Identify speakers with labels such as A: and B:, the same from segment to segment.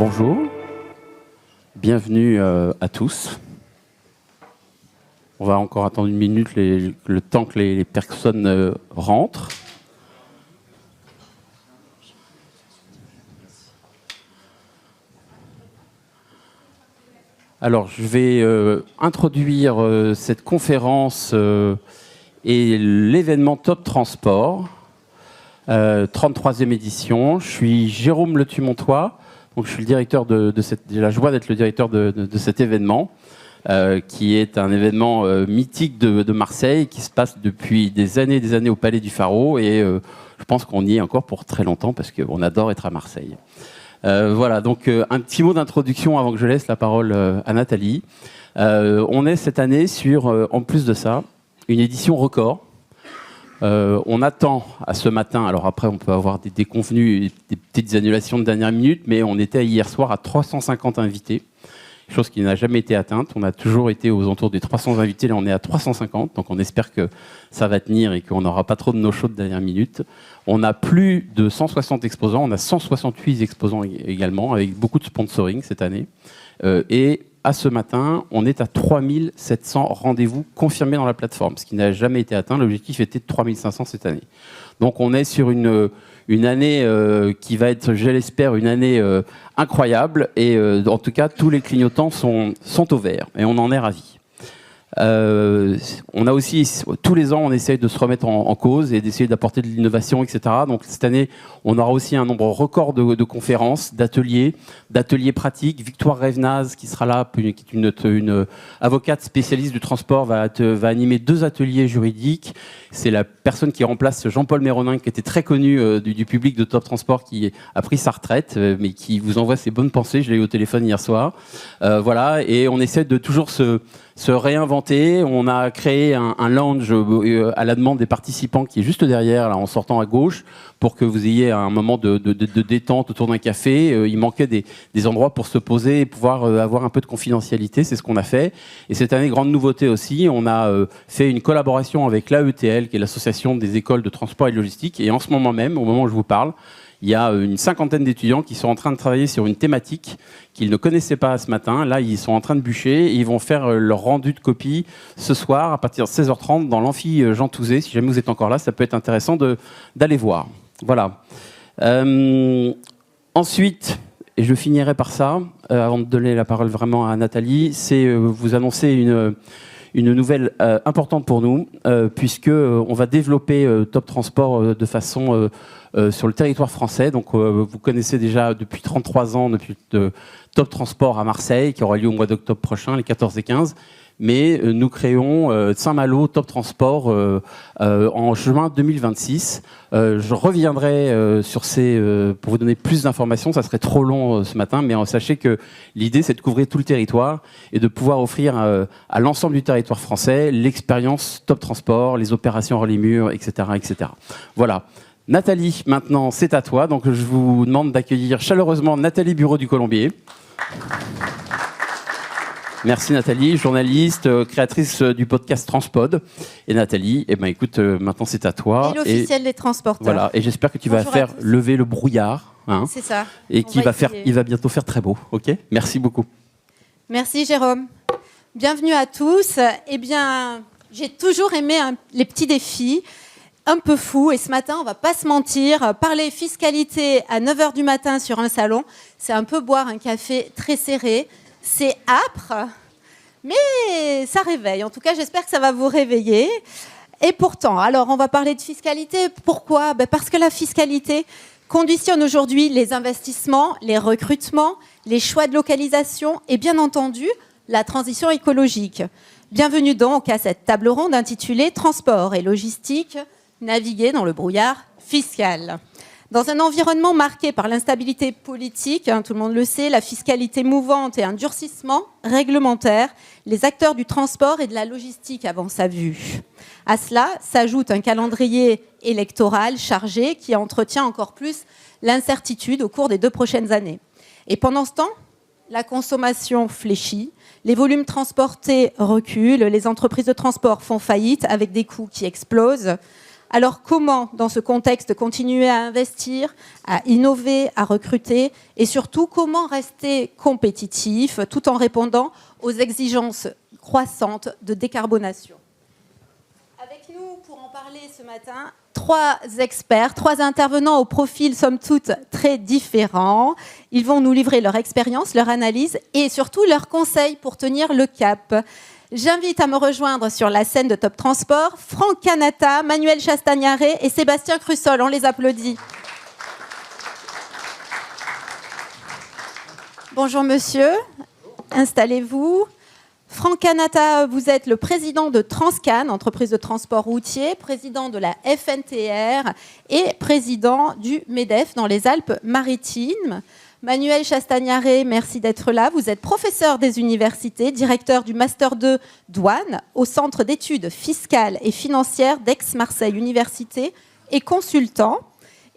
A: Bonjour, bienvenue à tous. On va encore attendre une minute le temps que les personnes rentrent. Alors, je vais introduire cette conférence et l'événement Top Transport, 33e édition. Je suis Jérôme Le Tumontois, donc je suis le directeur j'ai la joie d'être le directeur de cet événement, qui est un événement mythique de Marseille, qui se passe depuis des années au Palais du Pharo, et je pense qu'on y est encore pour très longtemps, parce qu'on adore être à Marseille. Voilà, donc un petit mot d'introduction avant que je laisse la parole à Nathalie. On est cette année sur, en plus de ça, une édition record. On attend à ce matin, alors après on peut avoir des déconvenues, des petites annulations de dernière minute, mais on était hier soir à 350 invités, chose qui n'a jamais été atteinte. On a toujours été aux alentours des 300 invités, là on est à 350, donc on espère que ça va tenir et qu'on n'aura pas trop de no-show de dernière minute. On a plus de 160 exposants, on a 168 exposants également, avec beaucoup de sponsoring cette année. Et à ce matin, on est à 3700 rendez-vous confirmés dans la plateforme, ce qui n'a jamais été atteint. L'objectif était de 3500 cette année. Donc on est sur une année qui va être, je l'espère, une année incroyable. Et en tout cas, tous les clignotants sont au vert et on en est ravis. On a aussi, tous les ans, on essaye de se remettre en cause et d'essayer d'apporter de l'innovation, etc. Donc cette année, on aura aussi un nombre record de conférences, d'ateliers pratiques. Victoire Revenaz, qui sera là, qui est une avocate spécialiste du transport, va animer 2 ateliers juridiques. C'est la personne qui remplace Jean-Paul Méronin, qui était très connu du public de Top Transport, qui a pris sa retraite, mais qui vous envoie ses bonnes pensées. Je l'ai eu au téléphone hier soir. Voilà, et on essaie de toujours se réinventer. On a créé un lounge à la demande des participants qui est juste derrière, là, en sortant à gauche, pour que vous ayez un moment de détente autour d'un café. Il manquait des endroits pour se poser et pouvoir avoir un peu de confidentialité. C'est ce qu'on a fait. Et cette année, grande nouveauté aussi, on a fait une collaboration avec l'AETL, qui est l'association des écoles de transport et de logistique. Et en ce moment même, au moment où je vous parle, il y a une 50aine d'étudiants qui sont en train de travailler sur une thématique qu'ils ne connaissaient pas ce matin. Là, ils sont en train de bûcher et ils vont faire leur rendu de copie ce soir à partir de 16h30 dans l'amphi Jean Touzé. Si jamais vous êtes encore là, ça peut être intéressant d'aller voir. Voilà. Ensuite, et je finirai par ça, avant de donner la parole vraiment à Nathalie, c'est vous annoncer une nouvelle importante pour nous, puisque on va développer Top Transport de façon sur le territoire français. Donc vous connaissez déjà depuis 33 ans depuis Top Transport à Marseille, qui aura lieu au mois d'octobre prochain, les 14 et 15. Mais nous créons Saint-Malo Top Transport en juin 2026. Je reviendrai sur pour vous donner plus d'informations. Ça serait trop long ce matin, mais sachez que l'idée, c'est de couvrir tout le territoire et de pouvoir offrir à l'ensemble du territoire français l'expérience Top Transport, les opérations hors les murs, etc., etc. Voilà. Nathalie, maintenant, c'est à toi. Donc, je vous demande d'accueillir chaleureusement Nathalie Bureau du Colombier. Merci Nathalie, journaliste, créatrice du podcast Transpod. Et Nathalie, eh ben, écoute, maintenant c'est à toi.
B: Et l'officiel des transporteurs.
A: Voilà, et j'espère que tu vas faire lever le brouillard. Hein,
B: c'est ça.
A: Et il va bientôt faire très beau. Ok ? Merci beaucoup.
B: Merci Jérôme. Bienvenue à tous. Eh bien, j'ai toujours aimé les petits défis. Un peu fou, et ce matin, on va pas se mentir, parler fiscalité à 9h du matin sur un salon, c'est un peu boire un café très serré, c'est âpre, mais ça réveille. En tout cas, j'espère que ça va vous réveiller. Et pourtant, alors on va parler de fiscalité. Pourquoi ? Parce que la fiscalité conditionne aujourd'hui les investissements, les recrutements, les choix de localisation et bien entendu, la transition écologique. Bienvenue donc à cette table ronde intitulée « Transport et logistique ». Naviguer dans le brouillard fiscal. Dans un environnement marqué par l'instabilité politique, tout le monde le sait, la fiscalité mouvante et un durcissement réglementaire, les acteurs du transport et de la logistique avancent à vue. À cela s'ajoute un calendrier électoral chargé qui entretient encore plus l'incertitude au cours des 2 prochaines années. Et pendant ce temps, la consommation fléchit, les volumes transportés reculent, les entreprises de transport font faillite avec des coûts qui explosent. Alors comment, dans ce contexte, continuer à investir, à innover, à recruter et surtout comment rester compétitif tout en répondant aux exigences croissantes de décarbonation? Avec nous, pour en parler ce matin, 3 experts, 3 intervenants au profil, somme toute, très différents. Ils vont nous livrer leur expérience, leur analyse et surtout leurs conseils pour tenir le cap. J'invite à me rejoindre sur la scène de Top Transport Franck Canata, Manuel Chastagnaré et Sébastien Crussol. On les applaudit. Bonjour monsieur, installez-vous. Franck Canata, vous êtes le président de Transcan, entreprise de transport routier, président de la FNTR et président du MEDEF dans les Alpes-Maritimes. Manuel Chastagnaré, merci d'être là. Vous êtes professeur des universités, directeur du Master 2 Douane au Centre d'études fiscales et financières d'Aix-Marseille Université et consultant.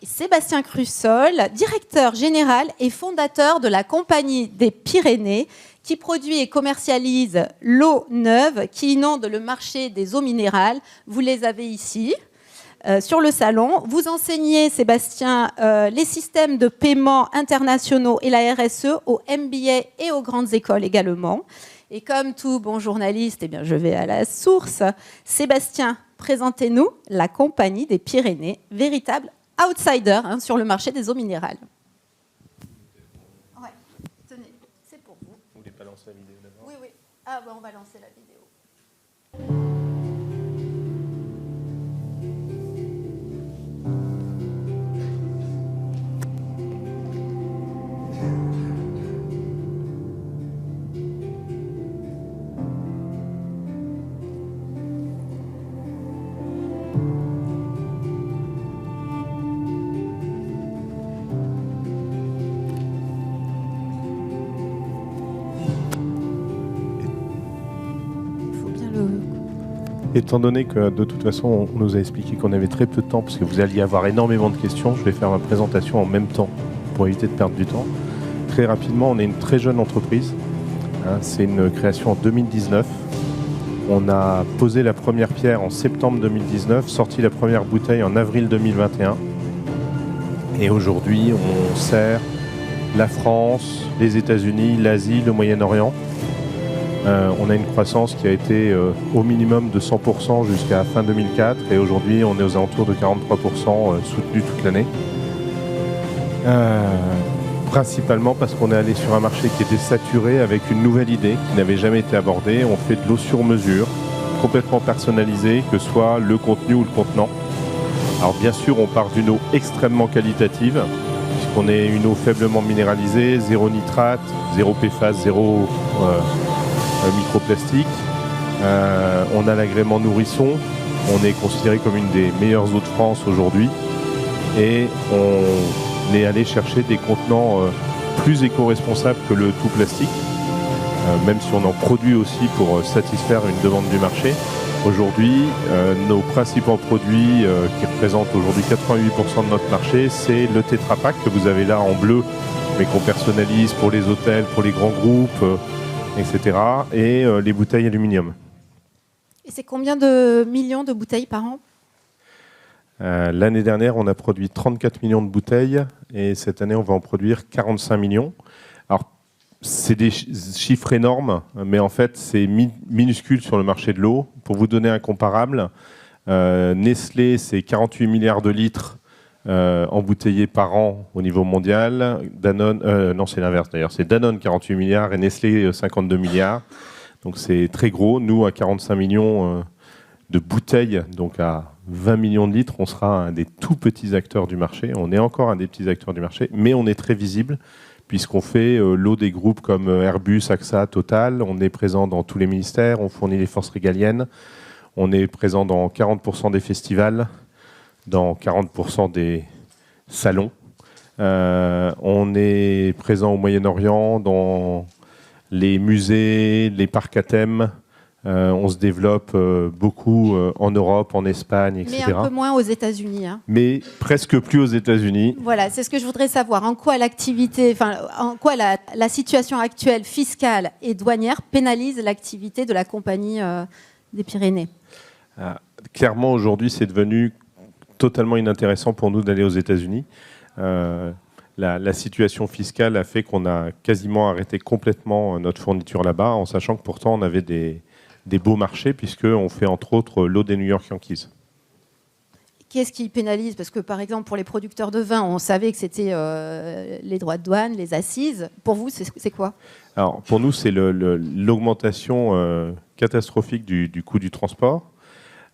B: Et Sébastien Crussol, directeur général et fondateur de la Compagnie des Pyrénées, qui produit et commercialise l'eau neuve qui inonde le marché des eaux minérales. Vous les avez ici. Sur le salon. Vous enseignez, Sébastien, les systèmes de paiement internationaux et la RSE au MBA et aux grandes écoles également. Et comme tout bon journaliste, eh bien, je vais à la source. Sébastien, présentez-nous la Compagnie des Pyrénées, véritable outsider sur le marché des eaux minérales. Ouais, tenez, c'est pour vous.
C: Vous voulez pas lancer la vidéo d'abord?
B: Oui, oui. Ah, bah, on va lancer la vidéo.
C: Étant donné que de toute façon on nous a expliqué qu'on avait très peu de temps parce que vous alliez avoir énormément de questions, je vais faire ma présentation en même temps pour éviter de perdre du temps. Très rapidement, on est une très jeune entreprise. C'est une création en 2019. On a posé la première pierre en septembre 2019, sorti la première bouteille en avril 2021. Et aujourd'hui, on sert la France, les États-Unis, l'Asie, le Moyen-Orient. On a une croissance qui a été au minimum de 100% jusqu'à fin 2004 et aujourd'hui on est aux alentours de 43% soutenu toute l'année. Principalement parce qu'on est allé sur un marché qui était saturé avec une nouvelle idée qui n'avait jamais été abordée. On fait de l'eau sur mesure, complètement personnalisée, que ce soit le contenu ou le contenant. Alors bien sûr on part d'une eau extrêmement qualitative puisqu'on est une eau faiblement minéralisée, zéro nitrate, zéro PFAS, zéro microplastique. On a l'agrément nourrisson. On est considéré comme une des meilleures eaux de France aujourd'hui. Et on est allé chercher des contenants plus éco-responsables que le tout plastique, même si on en produit aussi pour satisfaire une demande du marché. Aujourd'hui, nos principaux produits qui représentent aujourd'hui 88% de notre marché, c'est le Tetra Pak que vous avez là en bleu, mais qu'on personnalise pour les hôtels, pour les grands groupes, etc. et les bouteilles aluminium.
B: Et c'est combien de millions de bouteilles par an?
C: L'année dernière, on a produit 34 millions de bouteilles et cette année, on va en produire 45 millions. Alors, c'est des chiffres énormes, mais en fait, c'est minuscule sur le marché de l'eau. Pour vous donner un comparable, Nestlé, c'est 48 milliards de litres embouteillés par an au niveau mondial. Danone, non, c'est l'inverse d'ailleurs. C'est Danone 48 milliards et Nestlé 52 milliards. Donc c'est très gros. Nous, à 45 millions de bouteilles, donc à 20 millions de litres, on sera un des tout petits acteurs du marché. On est encore un des petits acteurs du marché, mais on est très visible puisqu'on fait l'eau des groupes comme Airbus, AXA, Total. On est présent dans tous les ministères, on fournit les forces régaliennes. On est présent dans 40% des festivals, dans 40% des salons. On est présent au Moyen-Orient, dans les musées, les parcs à thème. On se développe beaucoup en Europe, en Espagne, etc.
B: Mais un peu moins aux États-Unis.
C: Mais presque plus aux États-Unis.
B: Voilà, c'est ce que je voudrais savoir. En quoi la situation actuelle fiscale et douanière pénalise l'activité de la Compagnie des Pyrénées?
C: Clairement, aujourd'hui, c'est devenu totalement inintéressant pour nous d'aller aux États-Unis. La situation fiscale a fait qu'on a quasiment arrêté complètement notre fourniture là-bas, en sachant que pourtant on avait des beaux marchés, puisqu'on fait entre autres l'eau des New York Yankees.
B: Qu'est-ce qui pénalise? Parce que par exemple, pour les producteurs de vin, on savait que c'était les droits de douane, les assises. Pour vous, c'est quoi?
C: Alors, pour nous, c'est l'augmentation catastrophique du coût du transport.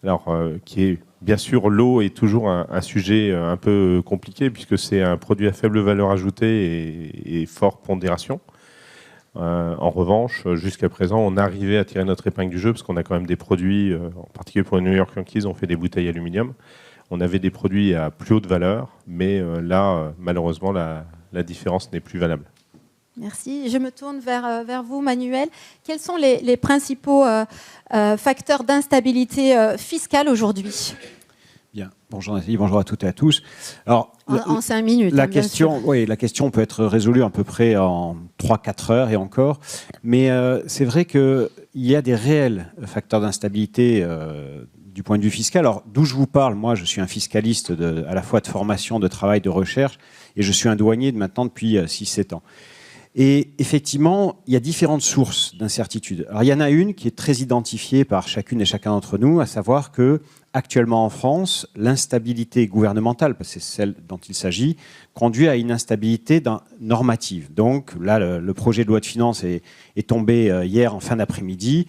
C: Alors, qui est, bien sûr, l'eau est toujours un sujet un peu compliqué, puisque c'est un produit à faible valeur ajoutée et forte pondération. En revanche, jusqu'à présent, on arrivait à tirer notre épingle du jeu, parce qu'on a quand même des produits, en particulier pour les New York Yankees, on fait des bouteilles aluminium. On avait des produits à plus haute valeur, mais là, malheureusement, la différence n'est plus valable.
B: Merci. Je me tourne vers vous, Manuel. Quels sont les principaux facteurs d'instabilité fiscale aujourd'hui?
D: Bien. Bonjour Nathalie, bonjour à toutes et à tous. Alors,
B: en 5 minutes.
D: La question peut être résolue à peu près en 3-4 heures et encore. Mais c'est vrai qu'il y a des réels facteurs d'instabilité du point de vue fiscal. Alors, d'où je vous parle, moi, je suis un fiscaliste à la fois de formation, de travail, de recherche, et je suis un douanier maintenant depuis 6-7 ans. Et effectivement, il y a différentes sources d'incertitude. Alors, il y en a une qui est très identifiée par chacune et chacun d'entre nous, à savoir que actuellement en France, l'instabilité gouvernementale, parce que c'est celle dont il s'agit, conduit à une instabilité normative. Donc là, le projet de loi de finances est tombé hier en fin d'après-midi.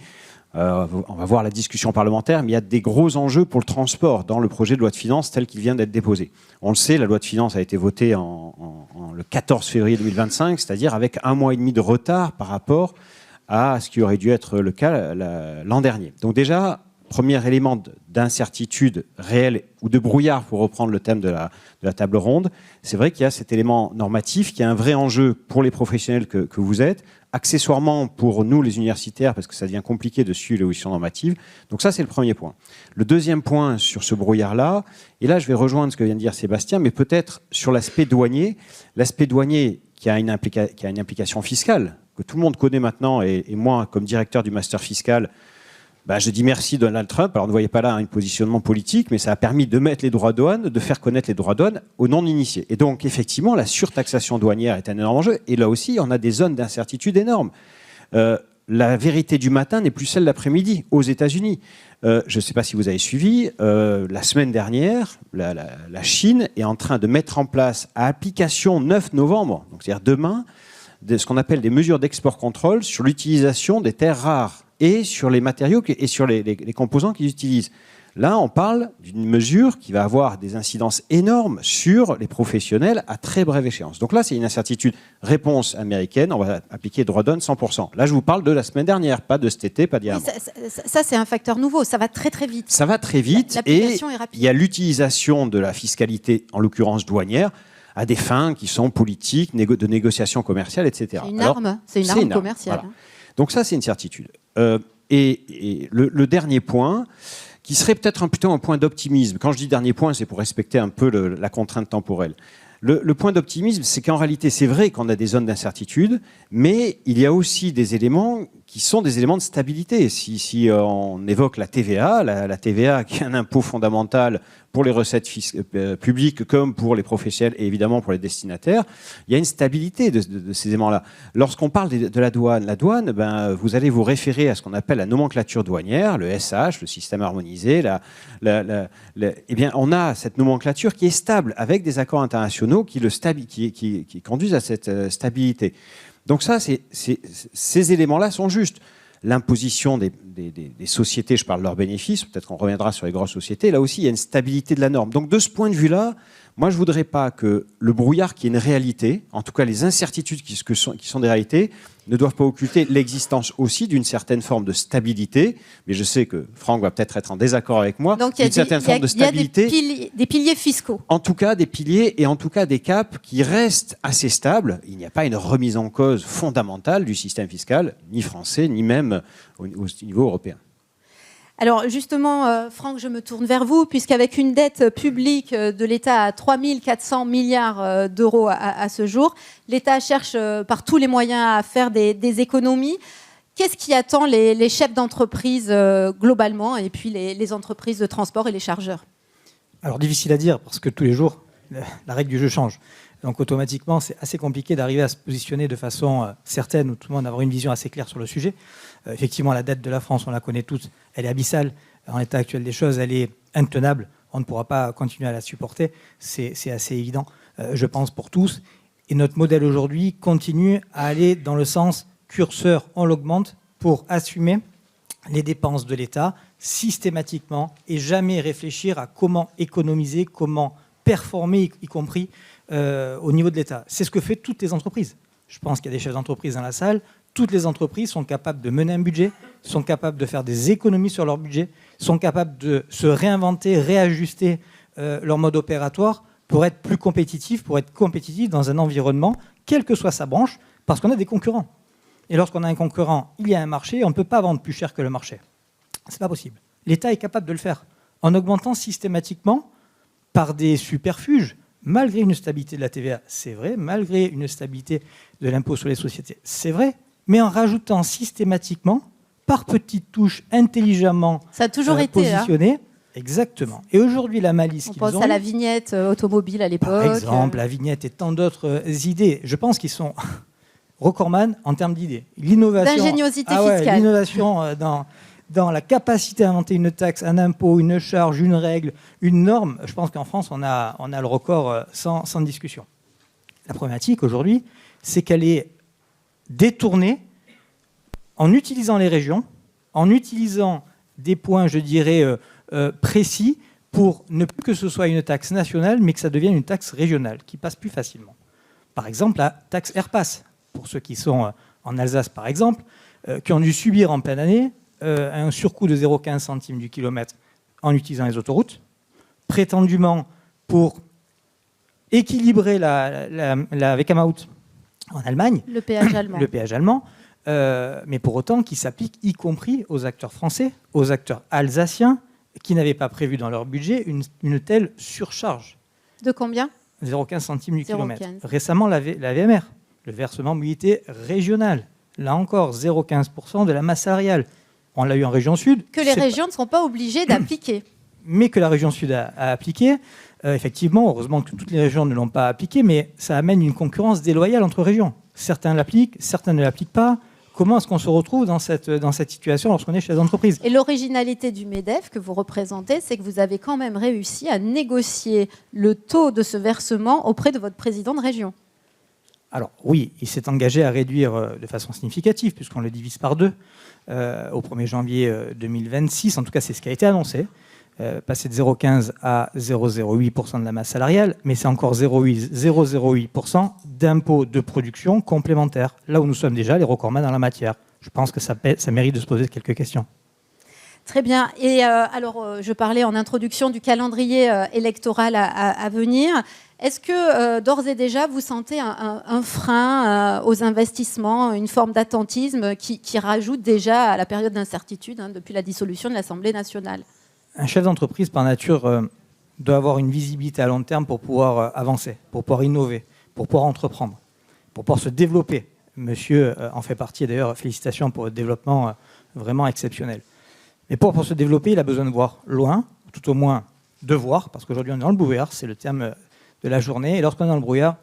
D: On va voir la discussion parlementaire, mais il y a des gros enjeux pour le transport dans le projet de loi de finances tel qu'il vient d'être déposé. On le sait, la loi de finances a été votée le 14 février 2025, c'est-à-dire avec 1 mois et demi de retard par rapport à ce qui aurait dû être le cas l'an dernier. Donc déjà, premier élément d'incertitude réelle ou de brouillard, pour reprendre le thème de la table ronde, c'est vrai qu'il y a cet élément normatif qui est un vrai enjeu pour les professionnels que vous êtes, accessoirement pour nous les universitaires, parce que ça devient compliqué de suivre l'évolution normative. Donc ça, c'est le premier point. Le deuxième point sur ce brouillard-là, et là je vais rejoindre ce que vient de dire Sébastien, mais peut-être sur l'aspect douanier qui a une implication fiscale, que tout le monde connaît maintenant, et moi, comme directeur du master fiscal, je dis merci Donald Trump. Alors, ne voyez pas là un positionnement politique, mais ça a permis de mettre les droits de douane, de faire connaître les droits de douane aux non-initiés. Et donc, effectivement, la surtaxation douanière est un énorme enjeu. Et là aussi, on a des zones d'incertitude énormes. La vérité du matin n'est plus celle d'après-midi aux États-Unis. Je ne sais pas si vous avez suivi, la semaine dernière, la Chine est en train de mettre en place, à application 9 novembre, donc c'est-à-dire demain, ce qu'on appelle des mesures d'export-contrôle sur l'utilisation des terres rares et sur les matériaux et sur les composants qu'ils utilisent. Là, on parle d'une mesure qui va avoir des incidences énormes sur les professionnels à très brève échéance. Donc là, c'est une incertitude. Réponse américaine, on va appliquer droit de douane 100%. Là, je vous parle de la semaine dernière, pas de cet été, pas d'hier.
B: Oui, ça, c'est un facteur nouveau. Ça va très, très vite.
D: Ça va très vite et il y a l'utilisation de la fiscalité, en l'occurrence douanière, à des fins qui sont politiques, de négociations commerciales, etc.
B: C'est une arme, commerciale. Voilà.
D: Donc ça, c'est une certitude. Et le dernier point, qui serait peut-être plutôt un point d'optimisme. Quand je dis dernier point, c'est pour respecter un peu la contrainte temporelle. Le point d'optimisme, c'est qu'en réalité, c'est vrai qu'on a des zones d'incertitude, mais il y a aussi des éléments qui sont des éléments de stabilité. Si on évoque la TVA, la TVA qui est un impôt fondamental pour les recettes publiques comme pour les professionnels et évidemment pour les destinataires, il y a une stabilité de ces éléments-là. Lorsqu'on parle de la douane, vous allez vous référer à ce qu'on appelle la nomenclature douanière, le SH, le système harmonisé. Eh bien, on a cette nomenclature qui est stable avec des accords internationaux qui conduisent à cette stabilité. Donc ça, ces éléments-là sont justes. L'imposition des sociétés, je parle de leurs bénéfices, peut-être qu'on reviendra sur les grosses sociétés, là aussi il y a une stabilité de la norme. Donc de ce point de vue-là, moi je ne voudrais pas que le brouillard qui est une réalité, en tout cas les incertitudes qui sont des réalités, ne doivent pas occulter l'existence aussi d'une certaine forme de stabilité. Mais je sais que Franck va peut-être être en désaccord avec moi.
B: Donc il y a des piliers fiscaux.
D: En tout cas des piliers et en tout cas des caps qui restent assez stables. Il n'y a pas une remise en cause fondamentale du système fiscal, ni français, ni même au niveau européen.
B: Alors justement, Franck, je me tourne vers vous, puisqu'avec une dette publique de l'État à 3 400 milliards d'euros à ce jour, l'État cherche par tous les moyens à faire des économies. Qu'est-ce qui attend les chefs d'entreprise globalement et puis les entreprises de transport et les chargeurs ?
E: Alors difficile à dire parce que tous les jours, la règle du jeu change. Donc automatiquement, c'est assez compliqué d'arriver à se positionner de façon certaine ou tout le monde avoir une vision assez claire sur le sujet. Effectivement, la dette de la France, on la connaît tous, elle est abyssale. En l'état actuel des choses, elle est intenable. On ne pourra pas continuer à la supporter. C'est assez évident, je pense, pour tous. Et notre modèle aujourd'hui continue à aller dans le sens curseur, on l'augmente pour assumer les dépenses de l'État systématiquement et jamais réfléchir à comment économiser, comment performer, y compris au niveau de l'État. C'est ce que fait toutes les entreprises. Je pense qu'il y a des chefs d'entreprise dans la salle. Toutes les entreprises sont capables de mener un budget, sont capables de faire des économies sur leur budget, sont capables de se réinventer, réajuster leur mode opératoire pour être plus compétitifs, pour être compétitifs dans un environnement, quelle que soit sa branche, parce qu'on a des concurrents. Et lorsqu'on a un concurrent, il y a un marché, on ne peut pas vendre plus cher que le marché. Ce n'est pas possible. L'État est capable de le faire en augmentant systématiquement par des superfuges, malgré une stabilité de la TVA, c'est vrai, malgré une stabilité de l'impôt sur les sociétés, c'est vrai, mais en rajoutant systématiquement, par petites touches, intelligemment
B: Ça a toujours été,
E: positionnées. Exactement. Et aujourd'hui, la malice qu'ils ont...
B: On pense à la vignette automobile à l'époque.
E: Par exemple, la vignette et tant d'autres idées. Je pense qu'ils sont recordman en termes d'idées. L'innovation...
B: D'ingéniosité fiscale.
E: L'innovation dans la capacité à inventer une taxe, un impôt, une charge, une règle, une norme. Je pense qu'en France, on a le record sans discussion. La problématique aujourd'hui, c'est qu'elle est détournée en utilisant les régions, en utilisant des points, je dirais, précis pour ne plus que ce soit une taxe nationale, mais que ça devienne une taxe régionale, qui passe plus facilement. Par exemple, la taxe Airpass, pour ceux qui sont en Alsace, par exemple, qui ont dû subir en pleine année un surcoût de 0,15 centimes du kilomètre en utilisant les autoroutes, prétendument pour équilibrer la Weckermaut en Allemagne,
B: le péage allemand.
E: Le péage allemand, mais pour autant qui s'applique y compris aux acteurs français, aux acteurs alsaciens, qui n'avaient pas prévu dans leur budget une telle surcharge.
B: De combien ?
E: 0,15 centimes du kilomètre.
B: 0,15.
E: Récemment, la VMR, le versement mobilité régional. Là encore, 0,15% de la masse salariale. On l'a eu en région sud.
B: Que les régions ne seront pas obligées d'appliquer.
E: Mais que la région sud a appliqué. Effectivement, heureusement que toutes les régions ne l'ont pas appliqué, mais ça amène une concurrence déloyale entre régions. Certains l'appliquent, certains ne l'appliquent pas. Comment est-ce qu'on se retrouve dans cette situation lorsqu'on est chef d'entreprise ?
B: Et l'originalité du MEDEF que vous représentez, c'est que vous avez quand même réussi à négocier le taux de ce versement auprès de votre président de région.
E: Alors oui, il s'est engagé à réduire de façon significative, puisqu'on le divise par 2 au 1er janvier 2026. En tout cas, c'est ce qui a été annoncé. Passer de 0,15 à 0,08% de la masse salariale, mais c'est encore 0,08% d'impôts de production complémentaires. Là où nous sommes déjà les recordman dans la matière. Je pense que ça mérite de se poser quelques questions.
B: Très bien. Et alors, je parlais en introduction du calendrier électoral à venir. Est-ce que d'ores et déjà, vous sentez un frein aux investissements, une forme d'attentisme qui rajoute déjà à la période d'incertitude depuis la dissolution de l'Assemblée nationale ?
E: Un chef d'entreprise, par nature, doit avoir une visibilité à long terme pour pouvoir avancer, pour pouvoir innover, pour pouvoir entreprendre, pour pouvoir se développer. Monsieur en fait partie, d'ailleurs, félicitations pour votre développement vraiment exceptionnel. Mais pour se développer, il a besoin de voir loin, tout au moins de voir, parce qu'aujourd'hui on est dans le brouillard, c'est le terme de la journée, et lorsqu'on est dans le brouillard,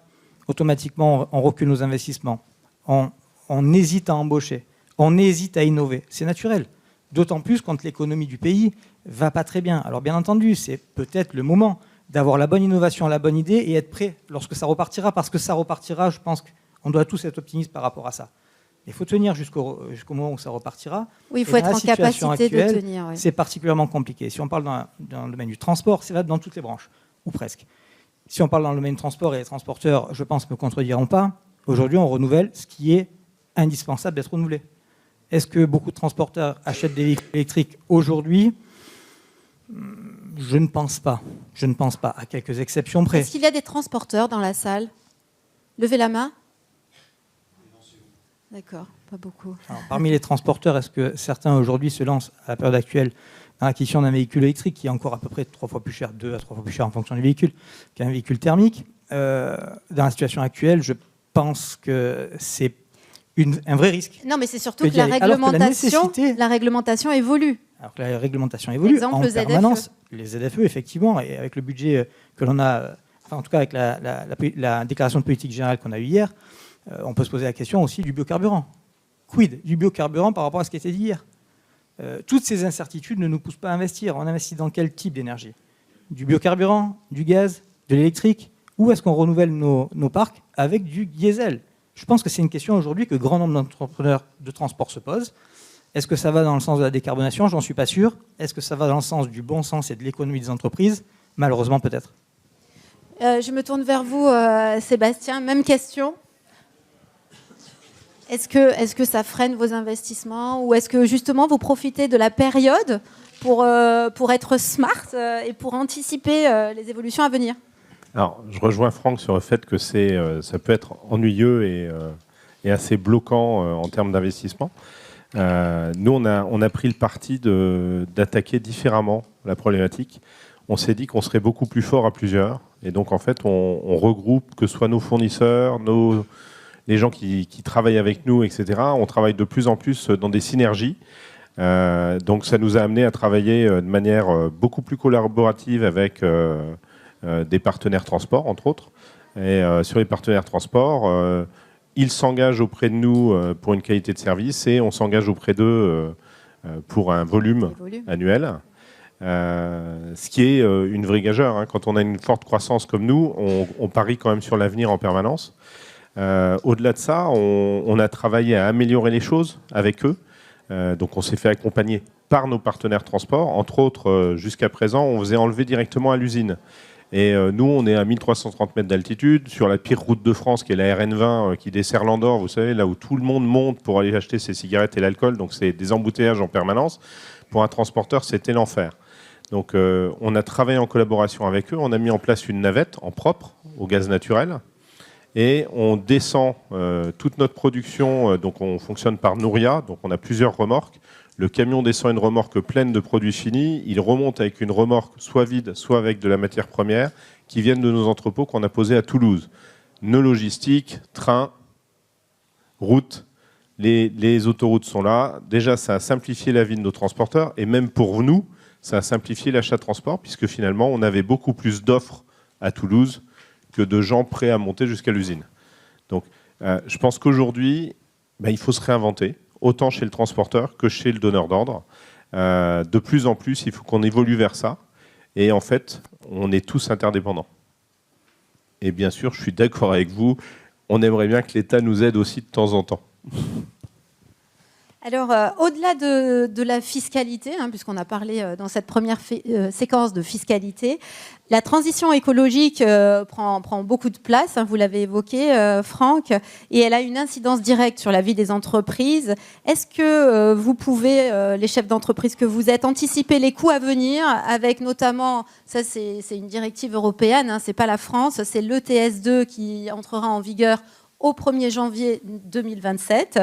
E: automatiquement on recule nos investissements, on hésite à embaucher, on hésite à innover, c'est naturel. D'autant plus quand l'économie du pays va pas très bien. Alors bien entendu, c'est peut-être le moment d'avoir la bonne innovation, la bonne idée et être prêt lorsque ça repartira, parce que ça repartira, je pense qu'on doit tous être optimistes par rapport à ça. Il faut tenir jusqu'au moment où ça repartira.
B: Oui, il faut être en capacité de tenir. Oui.
E: C'est particulièrement compliqué. Si on parle dans le domaine du transport, c'est valable dans toutes les branches, ou presque. Si on parle dans le domaine du transport, et les transporteurs, je pense, ne me contrediront pas, aujourd'hui on renouvelle ce qui est indispensable d'être renouvelé. Est-ce que beaucoup de transporteurs achètent des véhicules électriques aujourd'hui ? Je ne pense pas. Je ne pense pas, à quelques exceptions près.
B: Est-ce qu'il y a des transporteurs dans la salle ? Levez la main. D'accord, pas beaucoup.
E: Alors, parmi les transporteurs, est-ce que certains aujourd'hui se lancent à la période actuelle dans l'acquisition d'un véhicule électrique qui est encore à peu près 3 fois plus cher, 2 à 3 fois plus cher en fonction du véhicule, qu'un véhicule thermique ? Dans la situation actuelle, je pense que c'est un vrai risque.
B: Non, mais c'est surtout que la réglementation évolue.
E: Alors que la réglementation évolue
B: Exemple,
E: en
B: le ZFE.
E: permanence. les ZFE, effectivement, et avec le budget que l'on a, enfin en tout cas avec la déclaration de politique générale qu'on a eue hier, on peut se poser la question aussi du biocarburant. Quid du biocarburant par rapport à ce qui a été dit hier? Toutes ces incertitudes ne nous poussent pas à investir. On investit dans quel type d'énergie? Du biocarburant, du gaz, de l'électrique? Ou est-ce qu'on renouvelle nos parcs avec du diesel? Je pense que c'est une question aujourd'hui que grand nombre d'entrepreneurs de transport se posent. Est-ce que ça va dans le sens de la décarbonation? J'en suis pas sûr. Est-ce que ça va dans le sens du bon sens et de l'économie des entreprises? Malheureusement, peut-être.
B: Je me tourne vers vous, Sébastien. Même question. Est-ce que ça freine vos investissements ou est-ce que justement vous profitez de la période pour être smart et pour anticiper les évolutions à venir?
C: Alors, je rejoins Franck sur le fait que ça peut être ennuyeux et assez bloquant en termes d'investissement. Nous, on a pris le parti d'attaquer différemment la problématique. On s'est dit qu'on serait beaucoup plus fort à plusieurs. Et donc, en fait, on regroupe, que ce soit nos fournisseurs, les gens qui travaillent avec nous, etc. On travaille de plus en plus dans des synergies. Donc, ça nous a amené à travailler de manière beaucoup plus collaborative avec des partenaires transport, entre autres. Et sur les partenaires transport, ils s'engagent auprès de nous pour une qualité de service et on s'engage auprès d'eux pour un volume annuel. Ce qui est une vraie gageure. Hein. Quand on a une forte croissance comme nous, on parie quand même sur l'avenir en permanence. Au-delà de ça, on a travaillé à améliorer les choses avec eux. Donc on s'est fait accompagner par nos partenaires transport. Entre autres, jusqu'à présent, on faisait enlever directement à l'usine. Et nous, on est à 1330 mètres d'altitude, sur la pire route de France, qui est la RN20, qui dessert l'Andorre, vous savez, là où tout le monde monte pour aller acheter ses cigarettes et l'alcool. Donc c'est des embouteillages en permanence. Pour un transporteur, c'était l'enfer. Donc on a travaillé en collaboration avec eux. On a mis en place une navette en propre, au gaz naturel. Et on descend toute notre production. Donc on fonctionne par Nouria. Donc on a plusieurs remorques. Le camion descend une remorque pleine de produits finis. Il remonte avec une remorque soit vide, soit avec de la matière première, qui viennent de nos entrepôts qu'on a posés à Toulouse. Nos logistiques, trains, routes, les autoroutes sont là. Déjà, ça a simplifié la vie de nos transporteurs. Et même pour nous, ça a simplifié l'achat de transport, puisque finalement, on avait beaucoup plus d'offres à Toulouse que de gens prêts à monter jusqu'à l'usine. Donc, je pense qu'aujourd'hui, il faut se réinventer, autant chez le transporteur que chez le donneur d'ordre. De plus en plus, il faut qu'on évolue vers ça. Et en fait, on est tous interdépendants. Et bien sûr, je suis d'accord avec vous, on aimerait bien que l'État nous aide aussi de temps en temps.
B: Alors, au-delà de la fiscalité, puisqu'on a parlé dans cette première séquence de fiscalité, la transition écologique prend beaucoup de place, vous l'avez évoqué, Franck, et elle a une incidence directe sur la vie des entreprises. Est-ce que vous pouvez, les chefs d'entreprise que vous êtes, anticiper les coûts à venir, avec notamment, ça c'est une directive européenne, c'est pas la France, c'est l'ETS2 qui entrera en vigueur au 1er janvier 2027.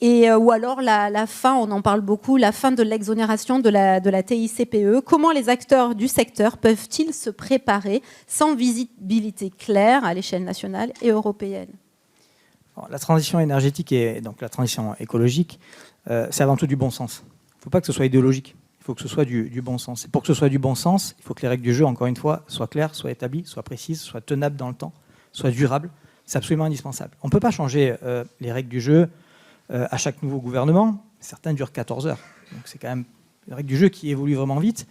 B: Ou alors la fin, on en parle beaucoup, la fin de l'exonération de la TICPE. Comment les acteurs du secteur peuvent-ils se préparer sans visibilité claire à l'échelle nationale et européenne?
E: La transition énergétique et donc la transition écologique, c'est avant tout du bon sens. Il ne faut pas que ce soit idéologique, il faut que ce soit du bon sens. Et pour que ce soit du bon sens, il faut que les règles du jeu, encore une fois, soient claires, soient établies, soient précises, soient tenables dans le temps, soient durables. C'est absolument indispensable. On ne peut pas changer les règles du jeu à chaque nouveau gouvernement. Certains durent 14 heures. Donc c'est quand même une règle du jeu qui évolue vraiment vite,